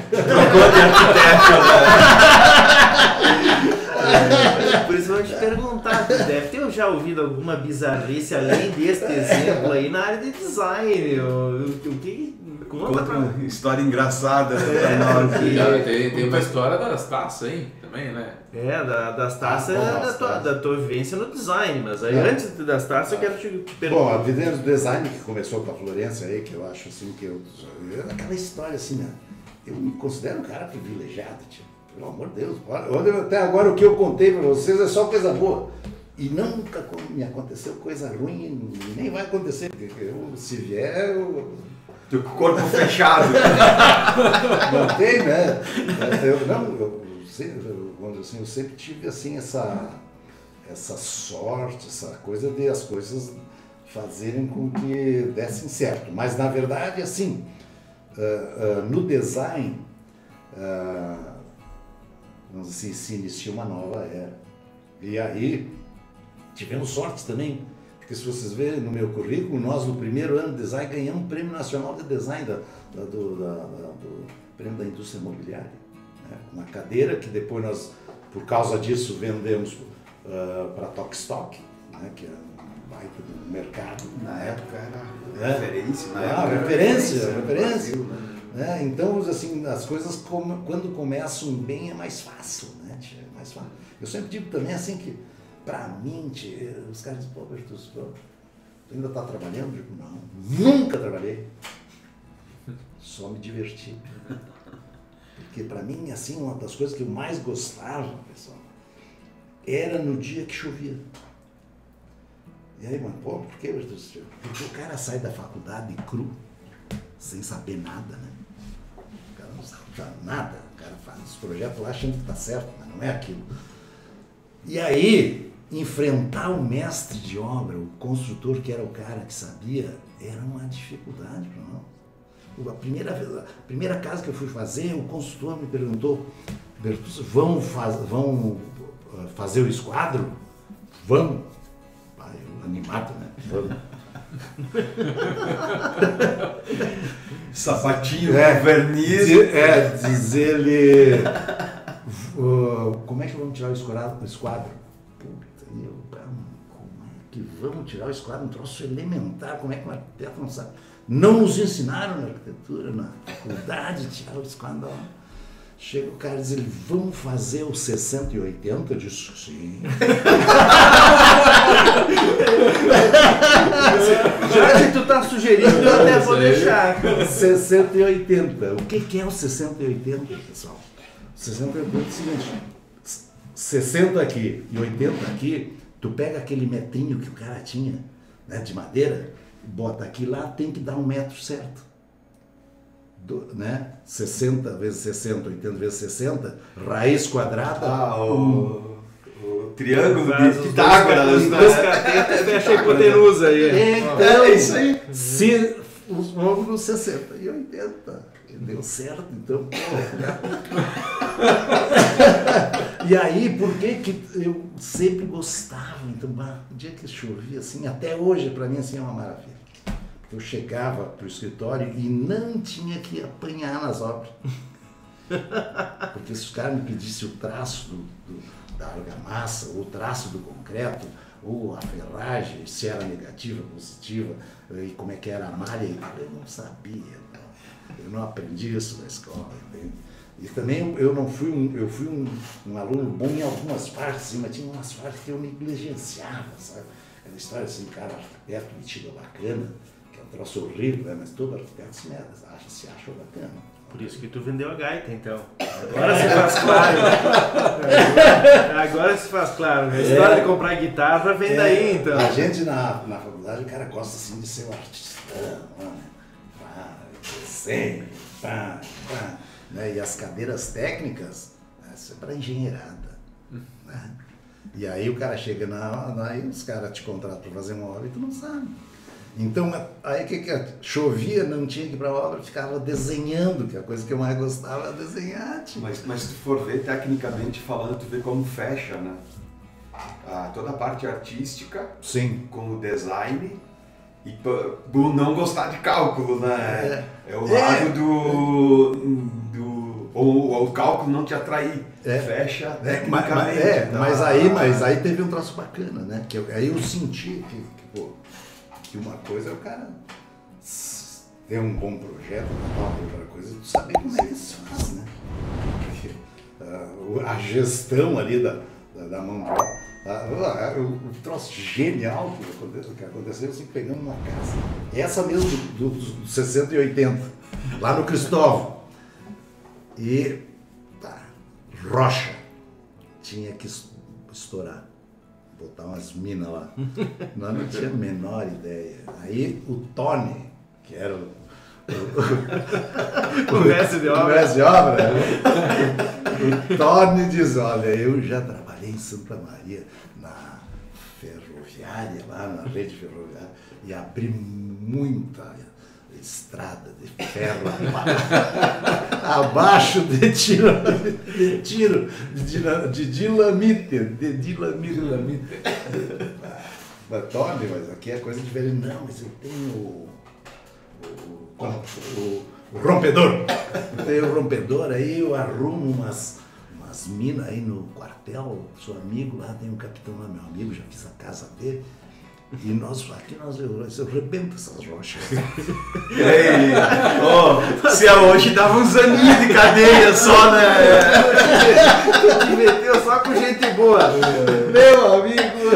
Por isso eu vou te perguntar, tu deve ter já ouvido alguma bizarrice além deste exemplo aí na área de design. O que conta pra
uma história engraçada.
Tem uma história das taças aí também, né?
Das taças da tua vivência no design, mas aí antes das taças eu quero te perguntar.
Bom, a vida do design que começou com a Florência aí, que eu acho assim que aquela história assim, né? Eu me considero um cara privilegiado, tio. Pelo amor de Deus, até agora o que eu contei para vocês é só coisa boa. E nunca me aconteceu coisa ruim, nem vai acontecer, porque se vier,
Com o corpo fechado.
não tem, né? Eu sempre tive assim essa sorte, essa coisa de as coisas fazerem com que dessem certo. Mas na verdade, assim, no design, vamos dizer, se inicia uma nova era. E aí tivemos sorte também, porque se vocês verem no meu currículo, nós no primeiro ano de design ganhamos um prêmio nacional de design do prêmio da indústria imobiliária. Né? Uma cadeira que depois nós, por causa disso, vendemos para Tokstok, né? Que é um baita do mercado.
Na época era referência.
Referência. Né? Então, assim, as coisas quando começam bem é mais fácil, né? É mais fácil. Eu sempre digo também assim que, pra mim, os caras dizem, pô, Bertus, tu ainda tá trabalhando? Eu digo, não, nunca trabalhei. Só me diverti. Porque pra mim, assim, uma das coisas que eu mais gostava, pessoal, era no dia que chovia. E aí, mano, pô, por que, Bertus? Porque o cara sai da faculdade cru, sem saber nada, né? O cara não sabe nada, o cara faz os projetos lá achando que tá certo, mas não é aquilo. E aí, enfrentar o mestre de obra, o construtor que era o cara que sabia, era uma dificuldade para nós. A primeira casa que eu fui fazer, o construtor me perguntou, Bertus, vão fazer o esquadro? Vamos. Pai, eu animado, né? Vamos.
Sapatinho, verniz.
Diz ele, como é que vamos tirar o esquadro? Puta, como é que vamos tirar o esquadro? Um troço elementar, como é que um arquiteto não sabe? Não nos ensinaram na arquitetura, na faculdade, tirar o esquadro. Chega o cara e diz, vamos fazer o 60 e 80? Eu disse, sim.
Já que tu tá sugerindo, eu até vou deixar.
60 e 80. O que é o 60 e 80, pessoal? 60 e 80 é o seguinte, 60 aqui e 80 aqui, tu pega aquele metrinho que o cara tinha, né, de madeira, bota aqui lá, tem que dar um metro certo. Né? 60 vezes 60, 80 vezes 60, raiz quadrada.
O triângulo de Pitágoras, né?
Fecha a hipotenusa aí.
Então, é isso aí. Se os ângulos 60 e 80. Deu certo, então. E aí, por que eu sempre gostava? Então, o dia que chovia, assim, até hoje, para mim, assim, é uma maravilha. Eu chegava para o escritório e não tinha que apanhar nas obras. Porque se os caras me pedissem o traço da argamassa, ou o traço do concreto, ou a ferragem, se era negativa, positiva, e como é que era a malha, eu não sabia. Eu não aprendi isso na escola. Entende? E também eu fui um aluno bom em algumas partes, mas tinha umas partes que eu negligenciava, sabe? Era história assim, cara, arquiteto metido bacana, que é um troço horrível, né? Mas todo arquiteto se acha bacana.
Por isso que tu vendeu a gaita, então. Agora se faz claro. Agora se faz claro. A história de comprar guitarra vem daí, então.
A gente na faculdade, o cara gosta assim de ser um artistão, né? Desenho, né? E as cadeiras técnicas, isso é para engenheirada. Né? E aí o cara chega aí os caras te contratam para fazer uma obra e tu não sabe. Então, aí que chovia, não tinha que ir para a obra, ficava desenhando, que é a coisa que eu mais gostava era desenhar. Tipo.
Mas se tu for ver, tecnicamente falando, tu vê como fecha, né? Toda a parte artística,
sim,
com o design, e por não gostar de cálculo, né? É o lado ou o cálculo não te atrair. Fecha tecnicamente.
Mas aí teve um troço bacana, né? Aí eu senti que uma coisa é o cara ter um bom projeto, outra coisa, tu saber como é que se faz, né? Porque, a gestão ali da mão de obra, o troço genial que aconteceu, assim, pegando uma casa, essa mesmo dos 60 e 80, lá no Cristóvão, e rocha, tinha que estourar, botar umas minas lá. Nós não tínhamos a menor ideia. Aí o Tony, que era o mestre de obra, o Tony diz, olha, eu já trabalhei em Santa Maria, na ferroviária, lá na rede ferroviária, e abri muita estrada de ferro abaixo de dilamite. Mas Tony, mas aqui é coisa diferente. Não, mas eu tenho o rompedor. Eu tenho o rompedor, aí eu arrumo umas minas aí no quartel, sou amigo lá, tem um capitão lá, meu amigo, já fiz a casa dele. E eu rebento essas rochas.
Se é hoje dava uns aninhos de cadeia só, né?
Tu te meteu só com gente boa.
Meu amigo!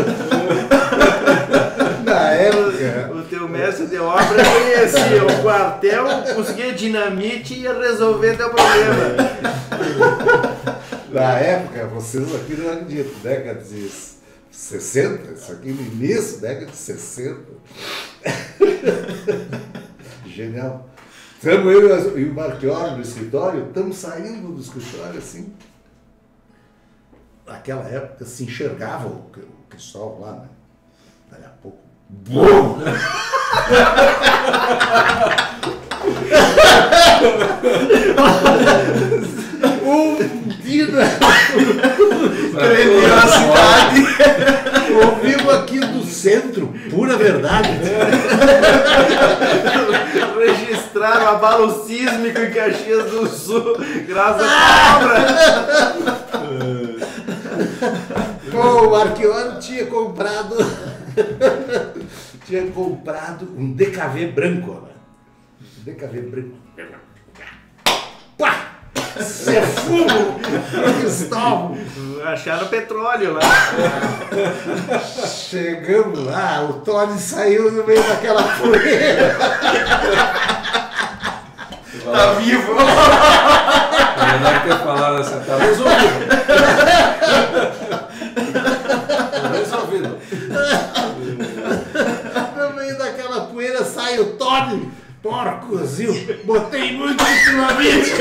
Na época.
O teu mestre de obra conhecia o quartel, conseguia dinamite e ia resolver teu problema.
Na época, vocês aqui não acreditam, década de 60, isso aqui no início, década de 60. Genial. Estamos eu e o Marchiori no escritório, estamos saindo do escritório assim. Naquela época se enxergava o Cristóvão lá, né? Daí a pouco. BUM!
Tremeu a cidade.
Ouvimos aqui do centro, pura verdade.
Registraram abalo sísmico em Caxias do Sul, graças à obra.
O Marchiori tinha comprado um DKV branco, né? DKV branco. Pá! Você fumo! Cristóvão!
Acharam petróleo lá.
Chegamos lá, o Tony saiu no meio daquela poeira.
Tá vivo!
Não deve ter falado assim, tá resolvido. Resolvido.
No meio daquela poeira sai o Tony. Porcos, eu botei muito ultimamente.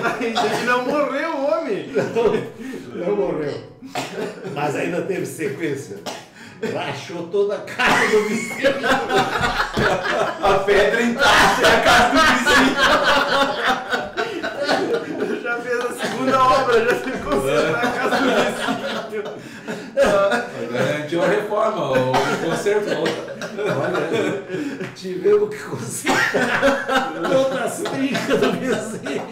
Ainda não morreu o homem.
Não morreu. Mas ainda teve sequência. Rachou toda a casa do vizinho.
A pedra intacta é a casa do vizinho.
Já fez a segunda obra, já se consertou na casa do vizinho.
Garantiu a reforma, o conserto.
Olha, tivemos que consertar todas as trincas do vizinho.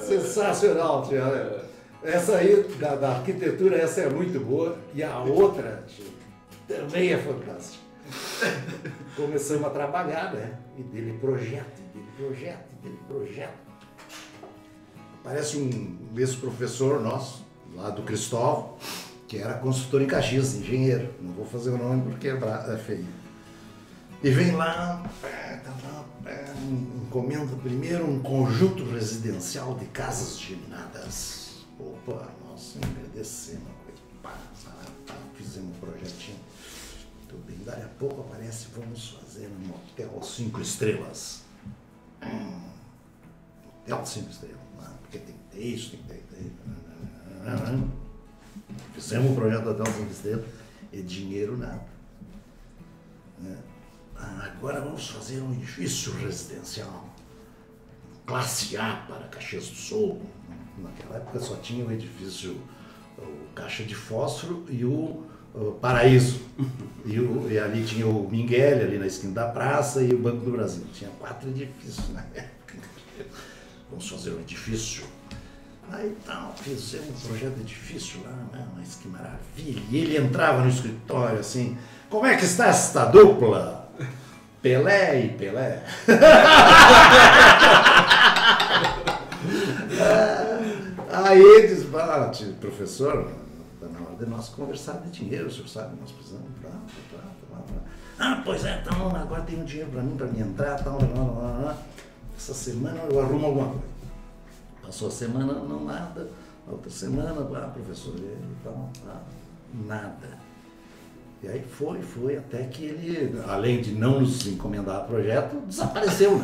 Sensacional, tia. Essa aí, da arquitetura, essa é muito boa. E a outra, tia, também é fantástica. Começamos a trabalhar, né? E dele projeto. Parece um ex-professor nosso, lá do Cristóvão, que era consultor em Caxias, engenheiro. Não vou fazer o nome porque é feio. E vem lá, encomenda primeiro um conjunto residencial de casas geminadas. Opa, nós agradecemos, fizemos um projetinho. Tudo bem, daí a pouco aparece, vamos fazer um hotel 5 estrelas. hotel de 5 estrelas, porque tem que ter isso, tem que ter Fizemos um projeto do hotel de 5 estrelas e dinheiro nada. Agora vamos fazer um edifício residencial, classe A para Caxias do Sul. Naquela época só tinha o edifício, o Caixa de Fósforo e o Paraíso. E ali tinha o Minguele, ali na esquina da praça, e o Banco do Brasil. Tinha 4 edifícios na época. Vamos fazer um edifício. Aí então, fizemos um projeto de edifício lá, mas que maravilha. E ele entrava no escritório assim, como é que está esta dupla? Pelé e Pelé. Aí ele diz, professor, está na hora de nós conversar de dinheiro, o senhor sabe, nós precisamos. Pois é, então agora tem um dinheiro para mim entrar, tal. Essa semana eu arrumo alguma coisa. Passou a semana, não nada. Outra semana, professor, então, nada. E aí foi até que ele, além de não nos encomendar projeto, desapareceu.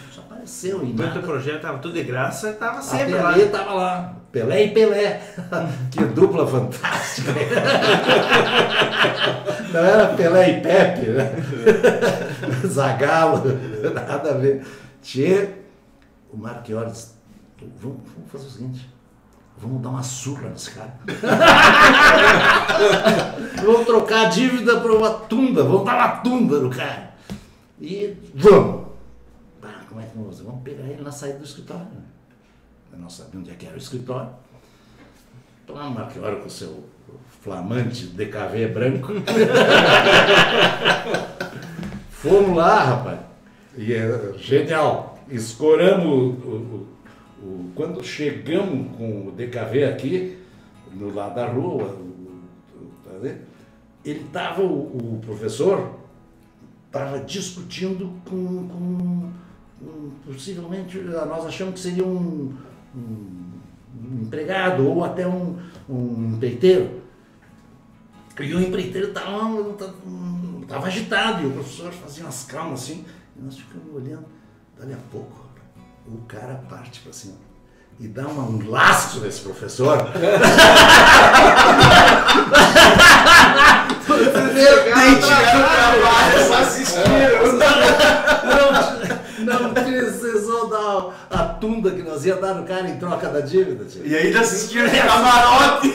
Desapareceu e nada.
O projeto estava tudo de graça, estava sempre
lá. Pelé estava lá. Pelé e Pelé. Que dupla fantástica. Não era Pelé e Pepe, né? Zagallo, nada a ver. O Marchiori disse, vamos fazer o seguinte, vamos dar uma surra nesse cara. Vamos trocar a dívida por uma tunda, vamos dar uma tunda no cara. E vamos. Como é que vamos fazer? Vamos pegar ele na saída do escritório. Eu não sabia onde é que era o escritório. Tomar o Marchiori com o seu flamante DKV branco. Fomos lá, rapaz. E é genial. Escoramos quando chegamos com o DKV aqui, no lado da rua, ele estava, o professor estava discutindo com possivelmente, nós achamos que seria um empregado ou até um empreiteiro. E o empreiteiro estava agitado, e o professor fazia umas calmas assim, e nós ficamos olhando. Dali a pouco, o cara parte para cima e dá um laço nesse professor. Não precisou dar a tunda que nós ia dar no cara em troca da dívida. Tio.
E ainda assistiram de camarote.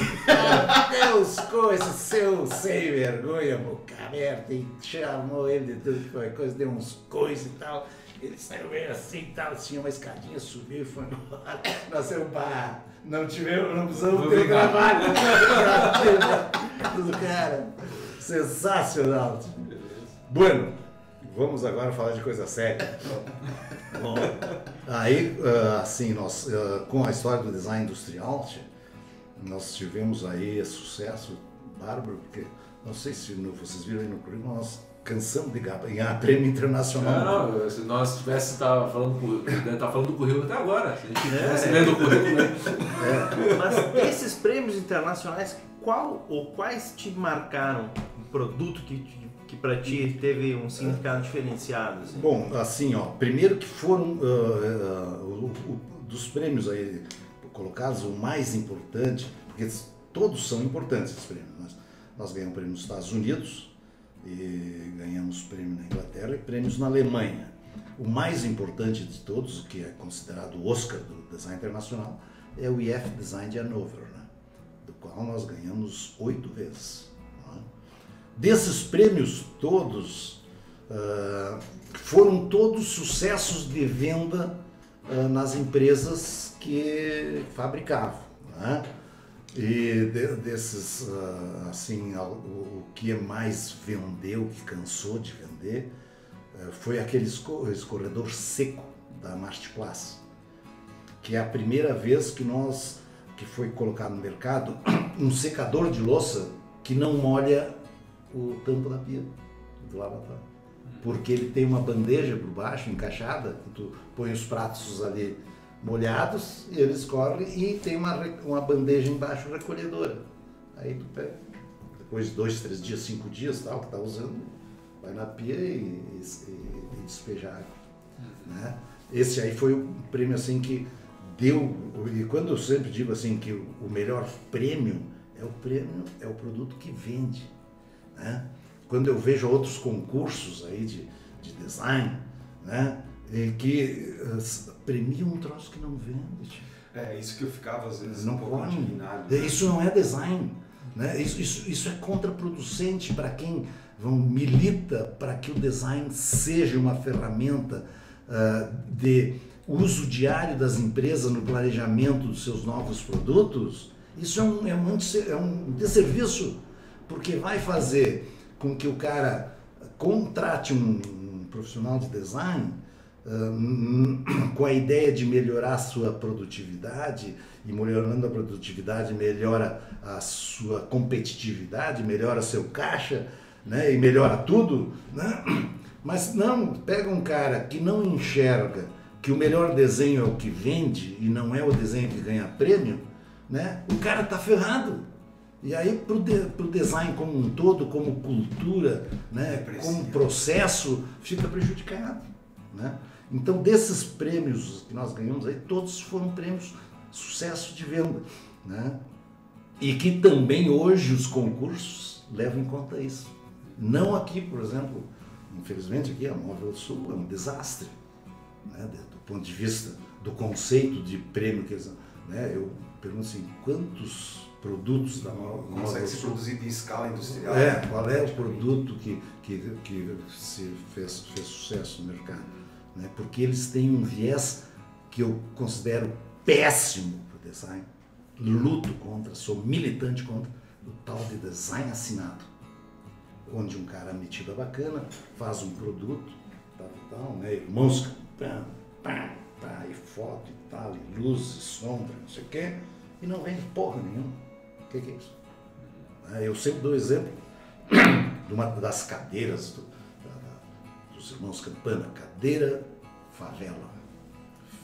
Deus, coisa, seu sem vergonha, boca aberta, e chamou ele de tudo que foi coisa, deu uns coisas e tal. Ele saiu meio assim e tal, tinha uma escadinha, subiu e foi embora. Nós saímos não precisamos ter gravado. Tudo, cara, sensacional. Bueno, vamos agora falar de coisa séria. Bom, aí, assim, nós, com a história do design industrial, nós tivemos aí sucesso bárbaro, porque, não sei se vocês viram aí no currículo, nós cansamos de ganhar prêmio internacional.
Não, se nós tivesse tá falando do currículo até agora, se a gente tivesse lendo o currículo, né?
Mas desses prêmios internacionais, quais te marcaram? Um produto que para ti teve um significado diferenciado? Assim?
Bom, assim, primeiro que foram dos prêmios aí colocados, o mais importante, porque todos são importantes esses prêmios. Nós ganhamos prêmio nos Estados Unidos, e ganhamos prêmio na Inglaterra e prêmios na Alemanha. O mais importante de todos, que é considerado o Oscar do design internacional, é o IF Design de Hannover, né? Do qual nós ganhamos 8 vezes. Né? Desses prêmios todos, foram todos sucessos de venda nas empresas que fabricavam. Né? E desses, assim, o que mais vendeu, que cansou de vender, foi aquele escorredor seco da Martiplas, que é a primeira vez que foi colocado no mercado um secador de louça que não molha o tampo da pia do lavatório, porque ele tem uma bandeja por baixo, encaixada, tu põe os pratos ali molhados, e eles correm e tem uma bandeja embaixo recolhedora. Aí tu pega, depois de 2, 3 dias, 5 dias, tal, que tá usando, vai na pia e despeja água. Né? esse aí foi o prêmio assim que deu, e quando eu sempre digo assim que o melhor prêmio é o produto que vende, né? Quando eu vejo outros concursos aí de design, né, que premiam um troço que não vende.
É isso que eu ficava às vezes
não
um pouco
pode.
indignado.
Isso não é design, né? Isso é contraproducente para quem milita para que o design seja uma ferramenta de uso diário das empresas no planejamento dos seus novos produtos. Isso é um desserviço, porque vai fazer com que o cara contrate um profissional de design com a ideia de melhorar a sua produtividade, e melhorando a produtividade melhora a sua competitividade, melhora seu caixa, né, e melhora tudo, né? Mas não, pega um cara que não enxerga que o melhor desenho é o que vende e não é o desenho que ganha prêmio, né? O cara tá ferrado. E aí pro design como um todo, como cultura, né, como processo, fica prejudicado, né? Então, desses prêmios que nós ganhamos aí, todos foram prêmios sucesso de venda, né? E que também hoje os concursos levam em conta isso. Não aqui, por exemplo, infelizmente aqui a Móvel Sul é um desastre, né? Do ponto de vista do conceito de prêmio que eles, né? Eu pergunto assim, quantos produtos da Móvel Sul
consegue se produzir de escala industrial?
Qual é o produto que se fez sucesso no mercado? Né? Porque eles têm um viés que eu considero péssimo para o design. Luto contra, sou militante contra o tal de design assinado, onde um cara metido a bacana faz um produto, tal, né? E música, e foto e tal, e luz, e sombra, não sei o quê, e não vende porra nenhuma. O que é isso? Eu sempre dou exemplo de uma das cadeiras dos irmãos Campana, cadeira favela,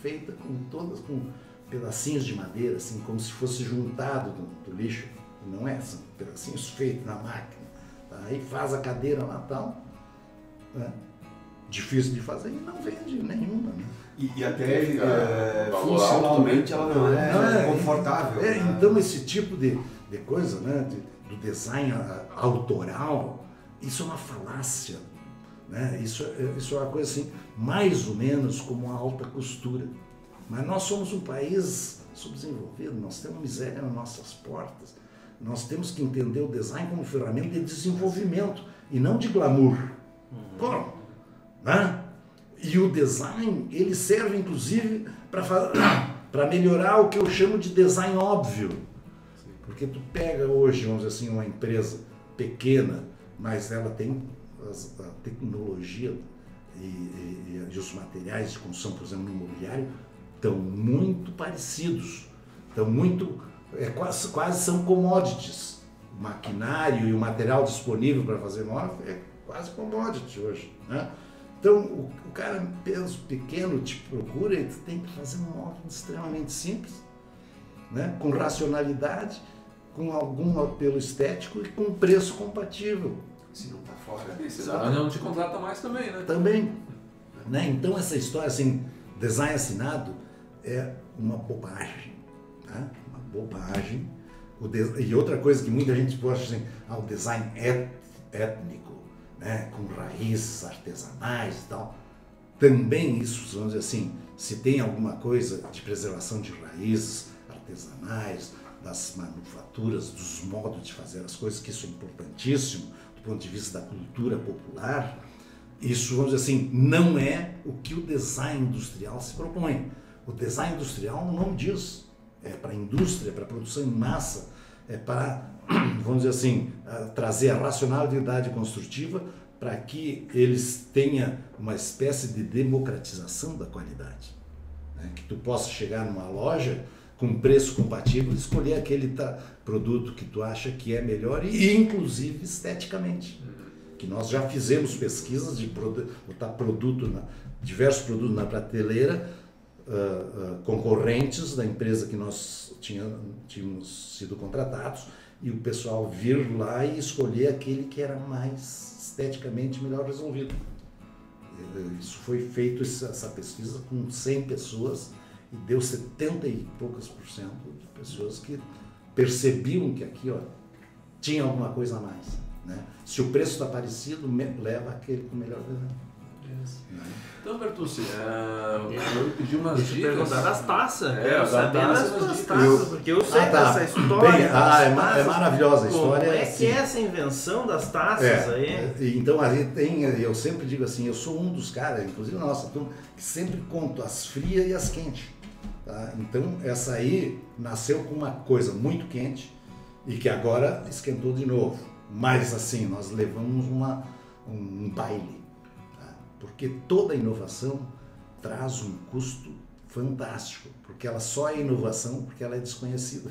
feita com pedacinhos de madeira, assim, como se fosse juntado do lixo. Não é, são pedacinhos feitos na máquina. Tá? Aí faz a cadeira lá e tal, né? Difícil de fazer e não vende nenhuma. Né?
E até funcionalmente ela não é confortável.
Né? Então esse tipo de coisa, né, do design autoral, isso é uma falácia. Né? Isso é uma coisa assim, mais ou menos como a alta costura. Mas nós somos um país subdesenvolvido, nós temos miséria nas nossas portas. Nós temos que entender o design como ferramenta de desenvolvimento e não de glamour. Bom, né? E o design, ele serve inclusive para melhorar o que eu chamo de design óbvio. Porque tu pega hoje, vamos dizer assim, uma empresa pequena, mas ela tem a tecnologia e os materiais de construção, por exemplo, no imobiliário, estão muito parecidos, quase são commodities. O maquinário e o material disponível para fazer móvel é quase commodity hoje, né? Então, o cara pequeno te procura e tem que fazer um móvel extremamente simples, né? Com racionalidade, com algum apelo estético e com preço compatível.
Se não está fora.
Senão não te contrata mais também, né?
Também. Né? Então essa história assim, design assinado é uma bobagem. Tá? Uma bobagem. E outra coisa que muita gente pode assim, o design étnico, né? Com raízes artesanais e tal. Também isso, vamos dizer assim, se tem alguma coisa de preservação de raízes artesanais, das manufaturas, dos modos de fazer as coisas, que isso é importantíssimo do ponto de vista da cultura popular, isso, vamos dizer assim, não é o que o design industrial se propõe. O design industrial, o nome diz, é para a indústria, para a produção em massa, é para, vamos dizer assim, trazer a racionalidade construtiva para que eles tenham uma espécie de democratização da qualidade. Né? Que tu possa chegar numa loja com preço compatível, escolher aquele produto que tu acha que é melhor e inclusive esteticamente. Que nós já fizemos pesquisas de botar diversos produtos na prateleira, concorrentes da empresa que nós tínhamos sido contratados, e o pessoal vir lá e escolher aquele que era mais esteticamente melhor resolvido. Isso foi feito, essa pesquisa, com 100 pessoas, e deu 70 e poucas % de pessoas que percebiam que aqui, ó, tinha alguma coisa a mais, né? Se o preço está parecido, leva aquele com melhor desenho.
Então, Bertucci, eu pedi umas dicas.
Perguntar das taças.
Eu
saber das
dicas.
taças, porque eu sei dessa história.
Bem, é
taças.
maravilhosa a história.
Como é
assim,
que é essa invenção das taças aí?
Então, aí tem, eu sempre digo assim, eu sou um dos caras, inclusive na nossa turma, que sempre conto as frias e as quentes. Tá? Então, essa aí nasceu com uma coisa muito quente e que agora esquentou de novo. Mas, assim, nós levamos um baile. Porque toda inovação traz um custo fantástico, porque ela só é inovação porque ela é desconhecida.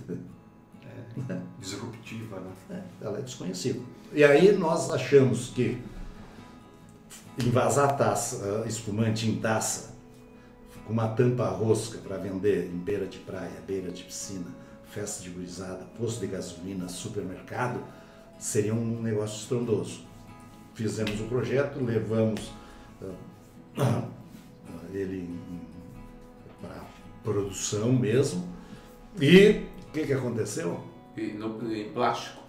Disruptiva, né?
Ela é desconhecida. E aí nós achamos que envasar taça, espumante em taça, com uma tampa rosca para vender em beira de praia, beira de piscina, festa de gurizada, posto de gasolina, supermercado, seria um negócio estrondoso. Fizemos o projeto, levamos ele para produção mesmo, e o que aconteceu?
Em plástico?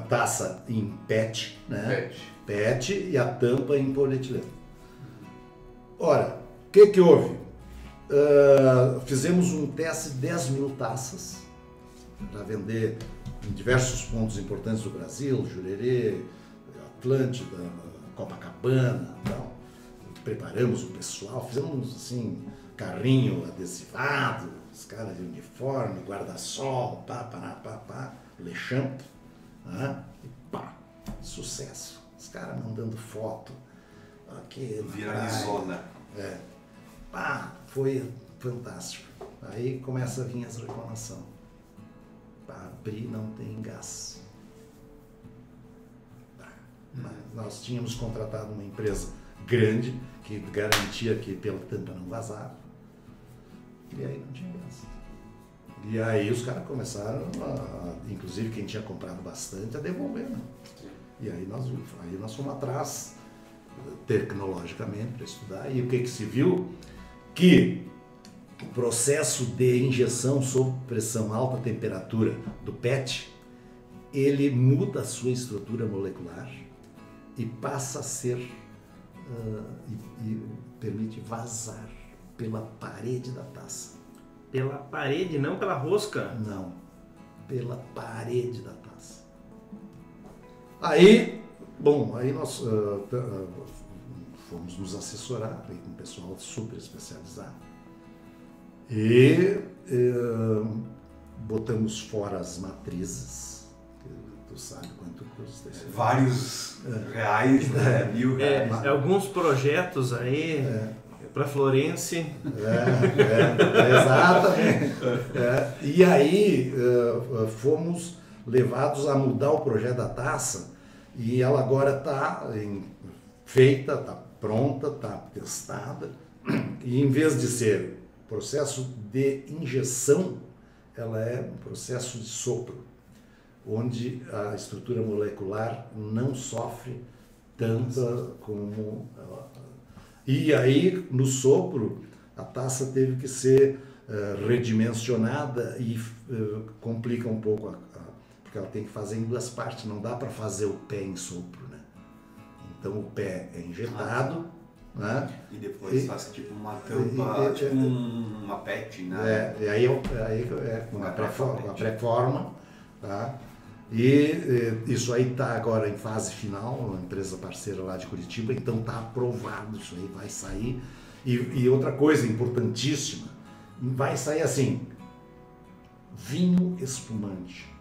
Taça em PET, né?
PET
e a tampa em polietileno. Ora, o que houve? Fizemos um teste de 10 mil taças para vender em diversos pontos importantes do Brasil, Jurerê, Atlântida, Copacabana, tal. Preparamos o pessoal, fizemos assim, carrinho adesivado, os caras de uniforme, guarda-sol, Lechamp, né? E pá, sucesso. Os caras mandando foto. Aqui,
viralizona.
Foi fantástico. Aí começa a vir as reclamações. Para abrir não tem gás. Nós tínhamos contratado uma empresa grande que garantia que pela tampa não vazava. E aí não tinha gás. E aí os caras começaram, inclusive quem tinha comprado bastante, a devolver, né? E aí nós fomos atrás, tecnologicamente, para estudar. E o que se viu? Que o processo de injeção sob pressão alta temperatura do PET, ele muda a sua estrutura molecular e passa a ser, e permite vazar pela parede da taça.
Pela parede, não pela rosca?
Não, pela parede da taça. Aí nós fomos nos assessorar com um pessoal super especializado e botamos fora as matrizes. Tu sabe quanto custa isso?
Vários reais, né? R$1.000.
Alguns projetos aí para Florence.
Exatamente. E aí fomos levados a mudar o projeto da taça e ela agora está feita, está pronta, está testada. E em vez de ser processo de injeção, ela é um processo de sopro, onde a estrutura molecular não sofre tanto como... E aí, no sopro, a taça teve que ser redimensionada e complica um pouco, porque ela tem que fazer em duas partes, não dá para fazer o pé em sopro, né? Então o pé é injetado, né?
E depois faz tipo uma tampa, tipo uma PET, né?
E aí com a pré-forma, tá? E isso aí está agora em fase final, uma empresa parceira lá de Curitiba, então está aprovado, isso aí vai sair. E outra coisa importantíssima, vai sair assim, vinho espumante.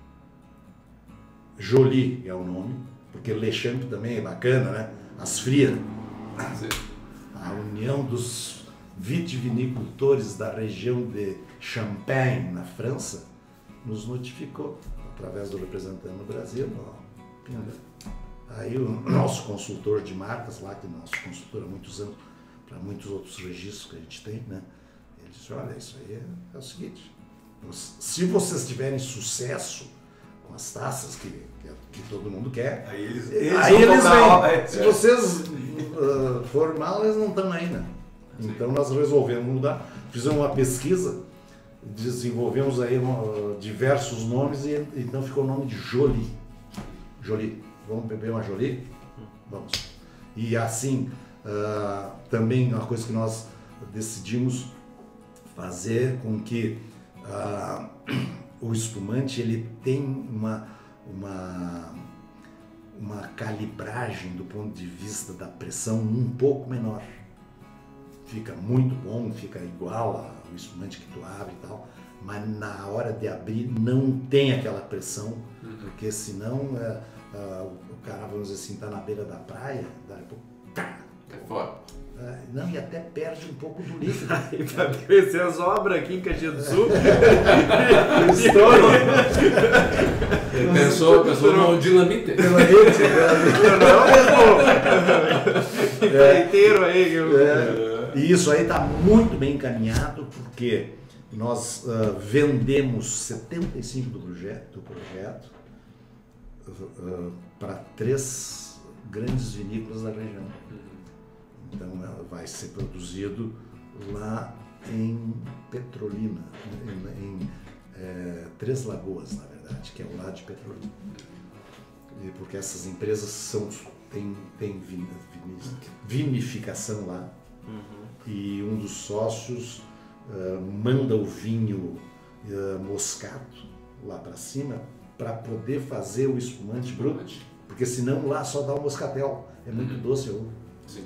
Jolie é o nome, porque Lechamp também é bacana, né? As frias. A união dos vitivinicultores da região de Champagne, na França, nos notificou, através do representante no Brasil, aí o nosso consultor de marcas lá, que é nosso consultor há muitos anos, para muitos outros registros que a gente tem, né? Ele disse, olha, isso aí é o seguinte, se vocês tiverem sucesso com as taças que todo mundo quer.
Aí eles
vêm. Se vocês forem mal, eles não estão aí, né? Então nós resolvemos mudar, fizemos uma pesquisa, desenvolvemos aí diversos nomes e então ficou o nome de Jolie. Jolie. Vamos beber uma Jolie? Vamos. E assim, também uma coisa que nós decidimos fazer com que o espumante ele tem uma calibragem do ponto de vista da pressão um pouco menor. Fica muito bom, fica igual ao espumante que tu abre e tal, mas na hora de abrir não tem aquela pressão, porque senão o cara, vamos dizer assim, tá na beira da praia, daí a pouco,
É fora.
Não, e até perde um pouco do líquido.
Aí pra crescer as obras aqui em Caxias do Sul.
Estouro.
Pensou no dinamite.
Inteiro aí.
E isso aí está muito bem encaminhado, porque nós vendemos 75% do projeto para 3 grandes vinícolas da região. Então vai ser produzido lá em Petrolina, em Três Lagoas, na verdade, que é o lado de Petrolina. Porque essas empresas têm vinificação lá. E um dos sócios manda o vinho moscato lá para cima para poder fazer o espumante bruto, porque senão lá só dá o moscatel, é muito doce a uva.
Sim.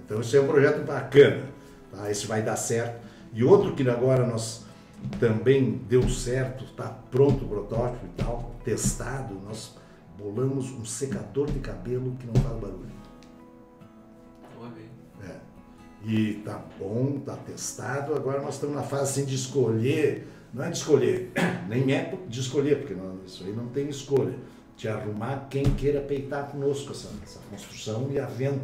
Então isso é um projeto bacana, tá? Esse vai dar certo. E outro que agora nós também deu certo, está pronto o protótipo e tal, testado, nós bolamos um secador de cabelo que não faz barulho. E tá bom, tá testado, agora nós estamos na fase assim de escolher, não é de escolher, nem é de escolher, porque isso aí não tem escolha, de arrumar quem queira peitar conosco essa construção e a venda,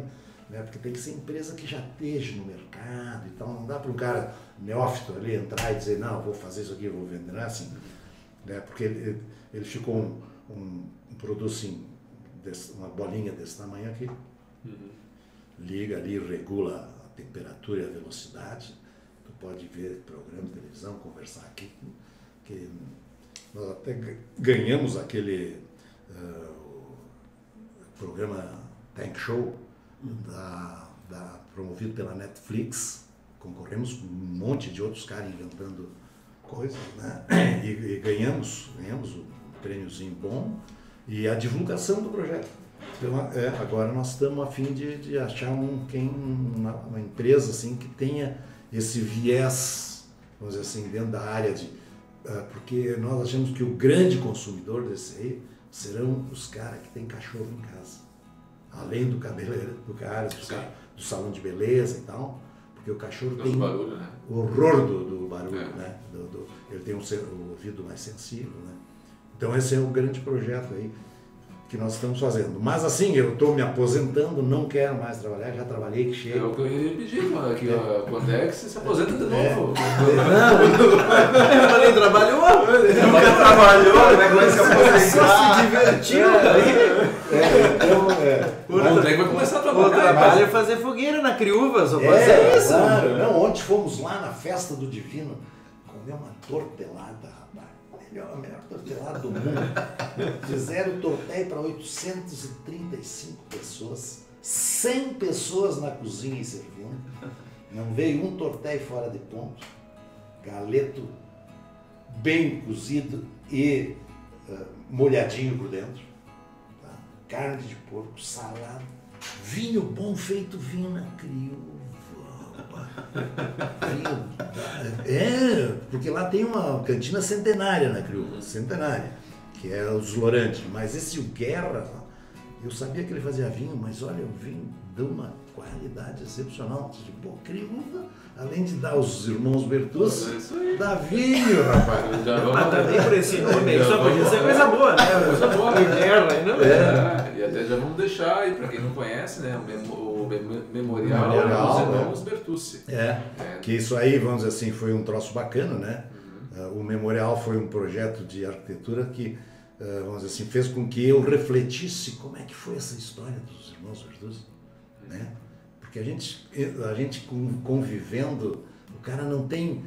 né? Porque tem que ser empresa que já esteja no mercado e tal, não dá para um cara neófito ali entrar e dizer, não, eu vou fazer isso aqui, eu vou vender, não é assim, né? Porque ele ficou um produto assim, uma bolinha desse tamanho aqui, liga ali, regula a temperatura e a velocidade, tu pode ver programa de televisão, conversar aqui, que nós até ganhamos aquele programa Tank Show, promovido pela Netflix, concorremos com um monte de outros caras inventando coisas, né? E ganhamos um prêmiozinho bom e a divulgação do projeto. Então, agora nós estamos a fim de achar uma empresa assim, que tenha esse viés, vamos dizer assim, dentro da área porque nós achamos que o grande consumidor desse aí serão os caras que têm cachorro em casa. Além do cabeleireiro, do cara, do salão de beleza e tal, porque o cachorro tem
barulho, né?
o horror do barulho, né? Ele tem o ouvido mais sensível, né? Então esse é o grande projeto aí que nós estamos fazendo. Mas assim, eu estou me aposentando, não quero mais trabalhar, já trabalhei que chega.
É o que eu ia pedir, mano, que quando é que você se aposenta de novo?
Não, nem trabalhou.
Nunca trabalhou, né? Como é que se aposentar?
Só se divertiu.
O André vai começar a
O
trabalhar.
trabalho é fazer fogueira na Criúva, só pode ser isso.
Claro. Não, ontem fomos lá na festa do Divino comer uma tortelada, rapaz. A melhor tortelada do mundo. Fizeram tortelha para 835 pessoas, 100 pessoas na cozinha e servindo. Não veio um tortelha fora de ponto. Galeto bem cozido e molhadinho por dentro. Tá? Carne de porco, salada, vinho bom feito, vinho na Criúva. Porque lá tem uma cantina centenária na Criúva, centenária, que é os Lorantes, mas esse o Guerra, eu sabia que ele fazia vinho, mas olha, o vinho dá uma qualidade excepcional. Tipo, Criúva, além de dar os irmãos Bertucci, dá vinho, rapaz.
Mas também por esse nome aí, só podia ser coisa boa, né?
Coisa boa,
Guerra, não?
E até já vamos deixar aí, para quem não conhece, né, o Memorial dos Irmãos Bertucci.
Que isso aí, vamos dizer assim, foi um troço bacana, né? O Memorial foi um projeto de arquitetura que vamos dizer assim, fez com que eu refletisse como é que foi essa história dos irmãos Bertuzzi, né? Porque a gente convivendo, o cara não tem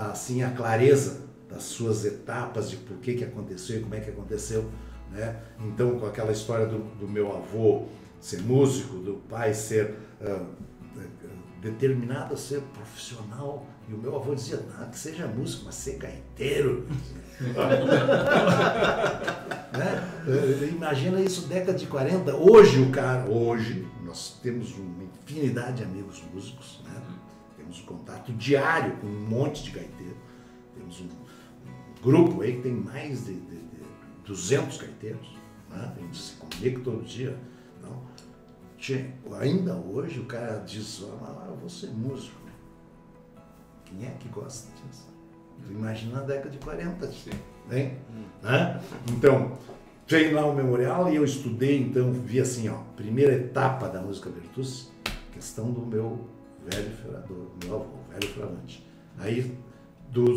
assim a clareza das suas etapas de por que aconteceu e como é que aconteceu, né? Então, com aquela história do meu avô ser músico, do pai ser determinado a ser profissional, e o meu avô dizia, não, que seja músico, mas ser gaiteiro. Né? Imagina isso, década de 40. Hoje nós temos uma infinidade de amigos músicos, né? Temos um contato diário com um monte de gaiteiros. Temos um grupo aí que tem mais de 200 gaiteiros, né? A gente se comunica todo dia. Então, ainda hoje o cara diz, eu vou ser músico. Quem é que gosta disso? Imagina a década de 40, né? Então, cheguei lá no memorial e eu estudei, então vi assim, primeira etapa da música Bertuzzi, questão do meu velho Ferrador, meu avô, velho Fravante. Aí, do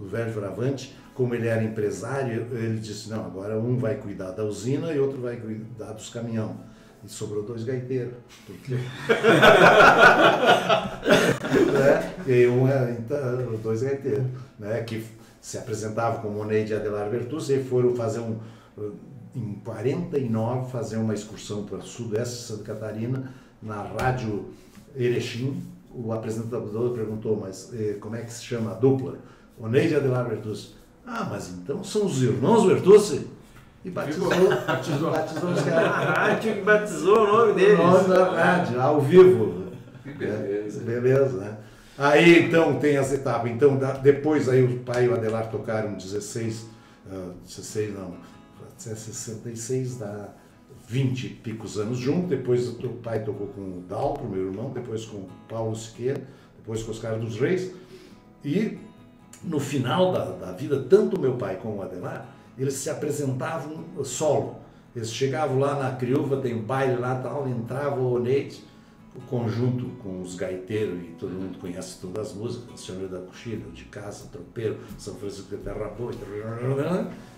velho Fravante, como ele era empresário, ele disse, não, agora um vai cuidar da usina e outro vai cuidar dos caminhões. E sobrou 2 gaiteiros. Porque... E 2 gaiteiros, né? Que se apresentavam como Oneide Adelar Bertuzzi e foram fazer em 49, fazer uma excursão para o sudoeste de Santa Catarina, na rádio Erechim. O apresentador perguntou, mas como é que se chama a dupla? Oneide Adelar Bertuzzi. Ah, mas então são os irmãos Bertuzzi? E batizou os caras.
A rádio que batizou o nome deles.
O nome da rádio, ao vivo.
Que beleza.
Beleza, né? Aí então tem as etapas. Então depois aí o pai e o Adelar tocaram 66, dá 20 e picos anos juntos. Depois o pai tocou com o Daltro, meu irmão, depois com o Paulo Siqueira, depois com os caras dos Reis. E no final da vida, tanto o meu pai como o Adelar, eles se apresentavam solo. Eles chegavam lá na Criúva, tem baile lá e tal, entrava o Oneide, o conjunto com os gaiteiros, e todo mundo conhece todas as músicas, Senhor da Coxilha, de Casa, Tropeiro, São Francisco de Terra Boa,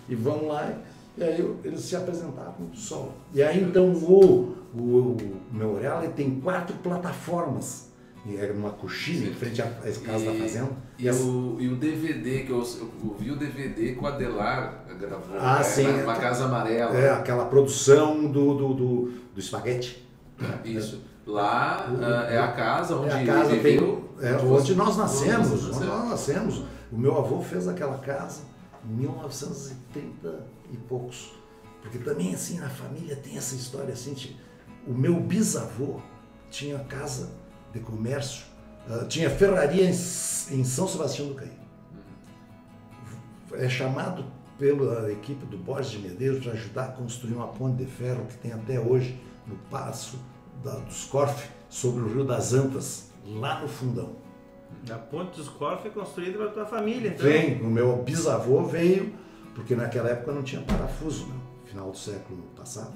e vão lá, e aí eles se apresentavam solo. E aí então o memorial tem 4 plataformas, era numa coxilha em frente à casa da fazenda.
E o DVD, que eu vi o DVD com o Adelar gravou,
sim,
uma Casa Amarela.
Aquela produção do espaguete.
Isso. Lá é a casa onde
ele
viveu.
Onde nós nascemos. O meu avô fez aquela casa em 1930 e poucos. Porque também assim na família tem essa história assim, o meu bisavô tinha casa de comércio, tinha ferraria em São Sebastião do Caí. É chamado pela equipe do Borges de Medeiros para ajudar a construir uma ponte de ferro que tem até hoje no Passo dos Corfe, sobre o Rio das Antas, lá no Fundão.
A ponte dos Corfe é construída pela tua família, então?
Vem, o meu bisavô veio, porque naquela época não tinha parafuso, né? Final do século passado,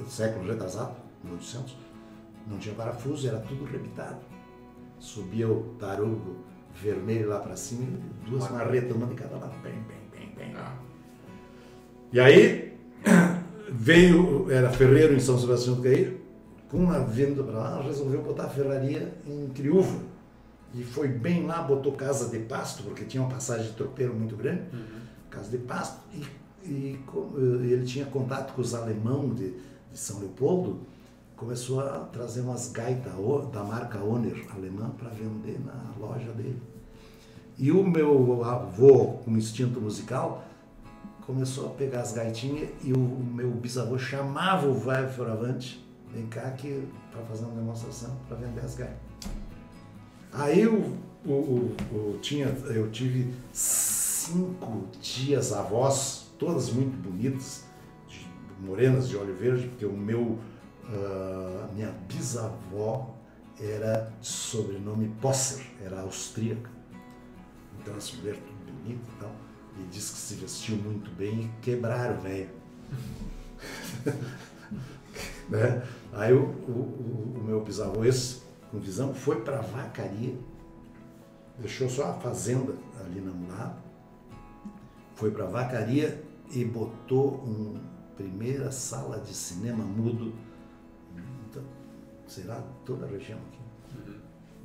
século retrasado, 1800. Não tinha parafuso, era tudo rebitado. Subia o tarugo vermelho lá para cima, 2 marretas, uma de cada lado. Bem. E aí veio, era ferreiro em São Sebastião do Caí, com uma vinda para lá, resolveu botar a ferraria em Criúva. E foi bem lá, botou casa de pasto, porque tinha uma passagem de tropeiro muito grande, casa de pasto, e ele tinha contato com os alemãos de São Leopoldo, começou a trazer umas gaitas da marca Honer alemã para vender na loja dele. E o meu avô, com instinto musical, começou a pegar as gaitinhas e o meu bisavô chamava o velho Fioravante, vem cá que para fazer uma demonstração, para vender as gaitas. Aí eu tive 5 tias-avós, todas muito bonitas, morenas de olho verde, porque minha bisavó era de sobrenome Posser, era austríaca. Então essa mulher tudo bonita e tal, e disse que se vestiu muito bem e quebraram, velho. Né? Aí o meu bisavô, esse, com visão, foi para a vacaria, deixou só a fazenda ali na mulata, foi para a vacaria e botou uma primeira sala de cinema mudo, sei lá, toda a região aqui,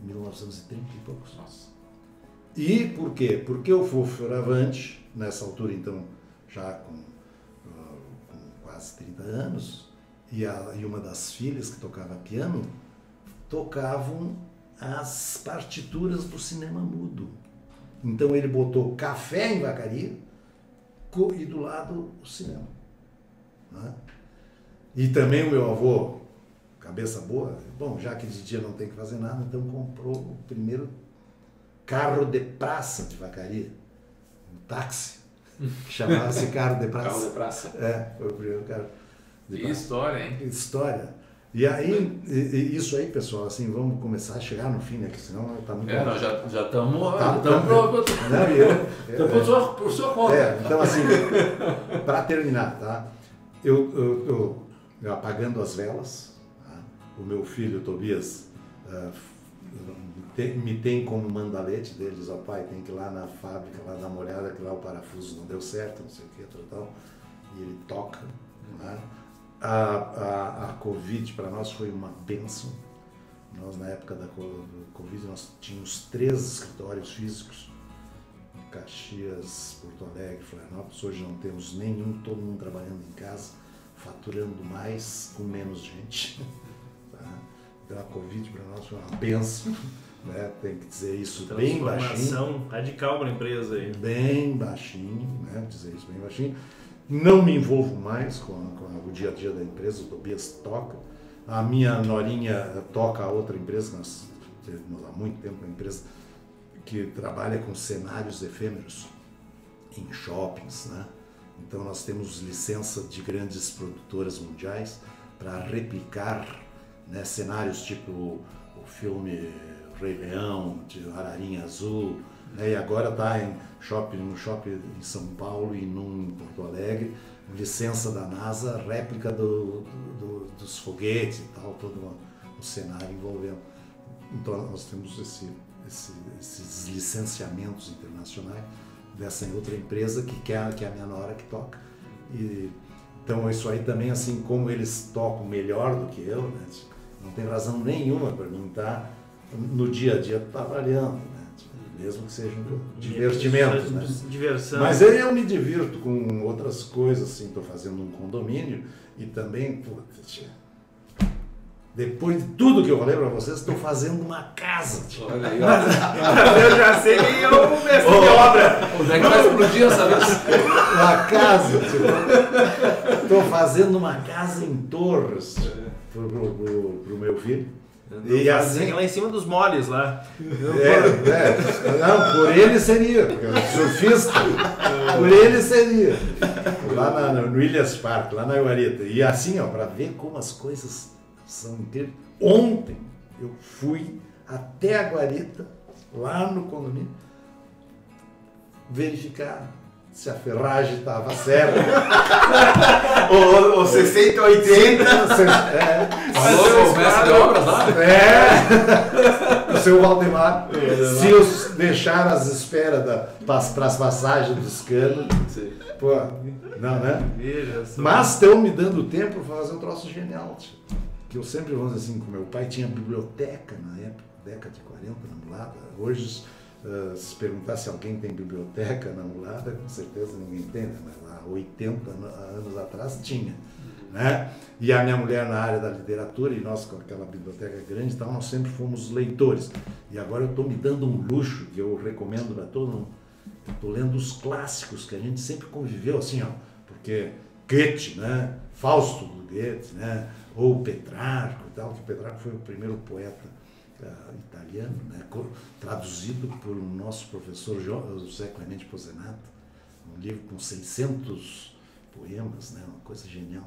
1930 e poucos.
Nossa.
E por quê? Porque o Fofo Fioravante, nessa altura então, já com quase 30 anos, e uma das filhas que tocava piano, tocavam as partituras do cinema mudo. Então ele botou café em Vacaria e do lado o cinema. Né? E também o meu avô, cabeça boa, bom, já que de dia não tem que fazer nada, então comprou o primeiro carro de praça de Vacaria, um táxi, que chamava-se carro de praça.
Carro de praça.
É, foi o primeiro carro de praça.
História, hein?
História. E aí, isso aí, pessoal, assim, vamos começar a chegar no fim, né? Que senão tá muito...
Nós já estamos por sua conta.
Então, assim, para terminar, tá? Eu apagando as velas, tá? O meu filho, Tobias, me tem como mandalete deles, ó pai, tem que ir lá na fábrica, lá dar uma olhada, que lá o parafuso não deu certo, não sei o que, tal, e ele toca, né? A Covid para nós foi uma bênção. Nós, na época da Covid, nós tínhamos 3 escritórios físicos, Caxias, Porto Alegre, Florianópolis. Hoje não temos nenhum, todo mundo trabalhando em casa, faturando mais com menos gente. Tá? Então a Covid para nós foi uma bênção, né? Tem que dizer isso bem baixinho.
Transformação radical para a empresa aí.
Bem baixinho, né? Dizer isso bem baixinho. Não me envolvo mais com o dia a dia da empresa, o Tobias toca. A minha norinha toca a outra empresa, nós há muito tempo uma empresa que trabalha com cenários efêmeros em shoppings, né? Então nós temos licença de grandes produtoras mundiais para replicar, né, cenários tipo o filme Rei Leão, de Ararinha Azul, né? E agora está no shopping em São Paulo e num em Porto Alegre, licença da NASA, réplica dos foguetes e tal, todo um cenário envolvendo. Então nós temos esses licenciamentos internacionais dessa outra empresa que é a minha nora que toca. E, então isso aí também, assim como eles tocam melhor do que eu, né? Não tem razão nenhuma para mim estar no dia a dia trabalhando, né? Mesmo que seja um divertimento, né?
Diversão.
Mas eu me divirto com outras coisas, assim, estou fazendo um condomínio e também, depois de tudo que eu falei para vocês, estou fazendo uma casa.
Olha aí, ó.
Eu já sei quem é o mestre de obra.
Onde é que vai explodir essa vez?
Uma casa, estou fazendo uma casa em Torres pro meu filho.
E assim, lá em cima dos moles lá.
Não, por ele seria, porque eu sou surfista, por ele seria. Lá no Ilhas Park, lá na Guarita. E assim, ó, para ver como as coisas são incríveis. Ontem eu fui até a Guarita, lá no condomínio, verificar se a ferragem estava certa.
Ou 60, 80.
Falou o mestre de obras lá?
O seu Valdemar. Se eu deixar as esperas para as passagens dos canos. Pô, não, né?
Veja só.
Mas estão me dando tempo para fazer um troço genial. Que eu sempre, vamos dizer assim, com meu pai tinha biblioteca na época, década de 40, na Mulada. Hoje, se perguntar se alguém tem biblioteca na Mulada, com certeza ninguém tem, né? Mas há 80 anos atrás tinha. Né? E a minha mulher na área da literatura, e nós com aquela biblioteca grande, então nós sempre fomos leitores. E agora eu estou me dando um luxo, que eu recomendo para todo mundo. Eu estou lendo os clássicos que a gente sempre conviveu, assim, ó, porque Goethe, né? Fausto do Goethe, né? Ou Petrarco e tal, que Petrarco foi o primeiro poeta italiano, né? Traduzido por um nosso professor José Clemente Pozenato, um livro com 600 poemas, né? Uma coisa genial.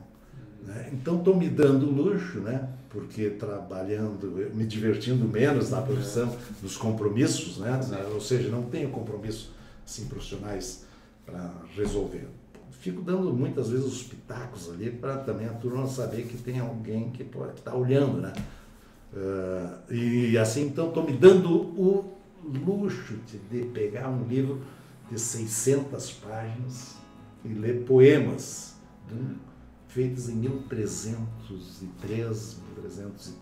Né? Então estou me dando luxo, né? Porque trabalhando, me divertindo menos na profissão, nos compromissos, né? Ou seja, não tenho compromissos assim, profissionais para resolver. Fico dando muitas vezes os pitacos ali para também a turma saber que tem alguém que está olhando, né? E assim, então estou me dando o luxo de pegar um livro de 600 páginas e ler poemas feitos em 1303, 1300,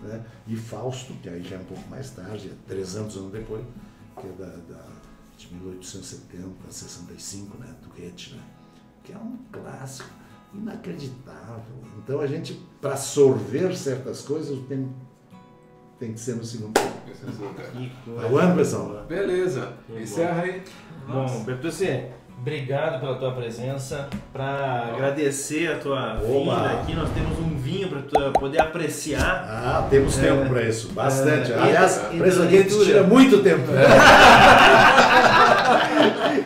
né? E Fausto, que aí já é um pouco mais tarde, 300 anos depois, que é de 1870, 65, né? Do Goethe, né? Que é um clássico inacreditável. Então a gente, para sorver certas coisas, tem que ser no segundo tempo. Aguando, pessoal?
Beleza, encerra aí.
Bom, Bertucci, obrigado pela tua presença. Para agradecer a tua vinda aqui, nós temos um vinho para tu poder apreciar.
Ah, temos tempo para isso, bastante. Aliás, para isso aqui a gente tira muito tempo.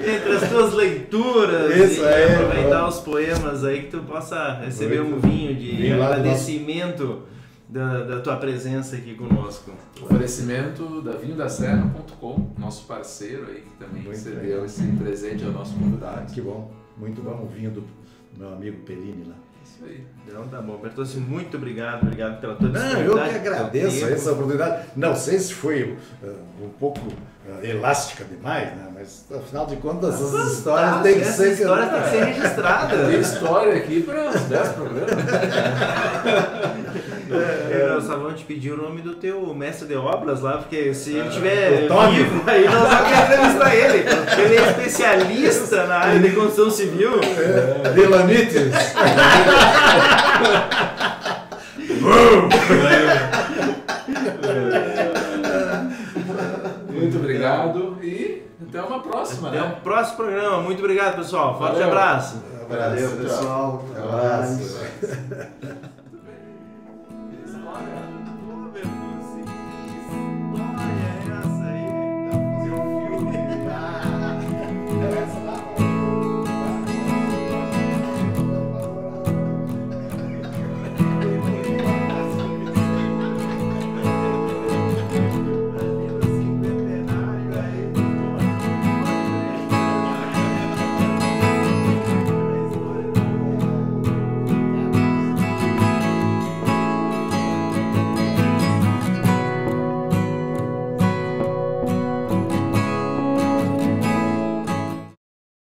Entre as tuas leituras
isso,
e aproveitar os poemas aí, que tu possa receber um vinho de agradecimento da tua presença aqui conosco.
Oferecimento da vinhodaserra.com, nosso parceiro aí, que também cedeu esse presente ao nosso convidado.
Que bom, muito bom o vinho do meu amigo Perini lá.
Isso aí.
Então tá bom, Bertucci, muito obrigado pela tua disponibilidade.
Não, eu que agradeço essa oportunidade. Não sei se foi um pouco elástica demais, né? Mas afinal de contas essas histórias têm que ser
registradas.
Tem história aqui para uns 10 programas.
Só vamos te pedir o nome do teu mestre de obras lá, porque se ele estiver vivo, aí nós vamos entrevistar ele. Ele é especialista na área de construção civil.
Delamites.
Muito obrigado e até uma próxima.
Até o próximo programa. Muito obrigado, pessoal. Forte abraço.
Valeu, pessoal. Abraço.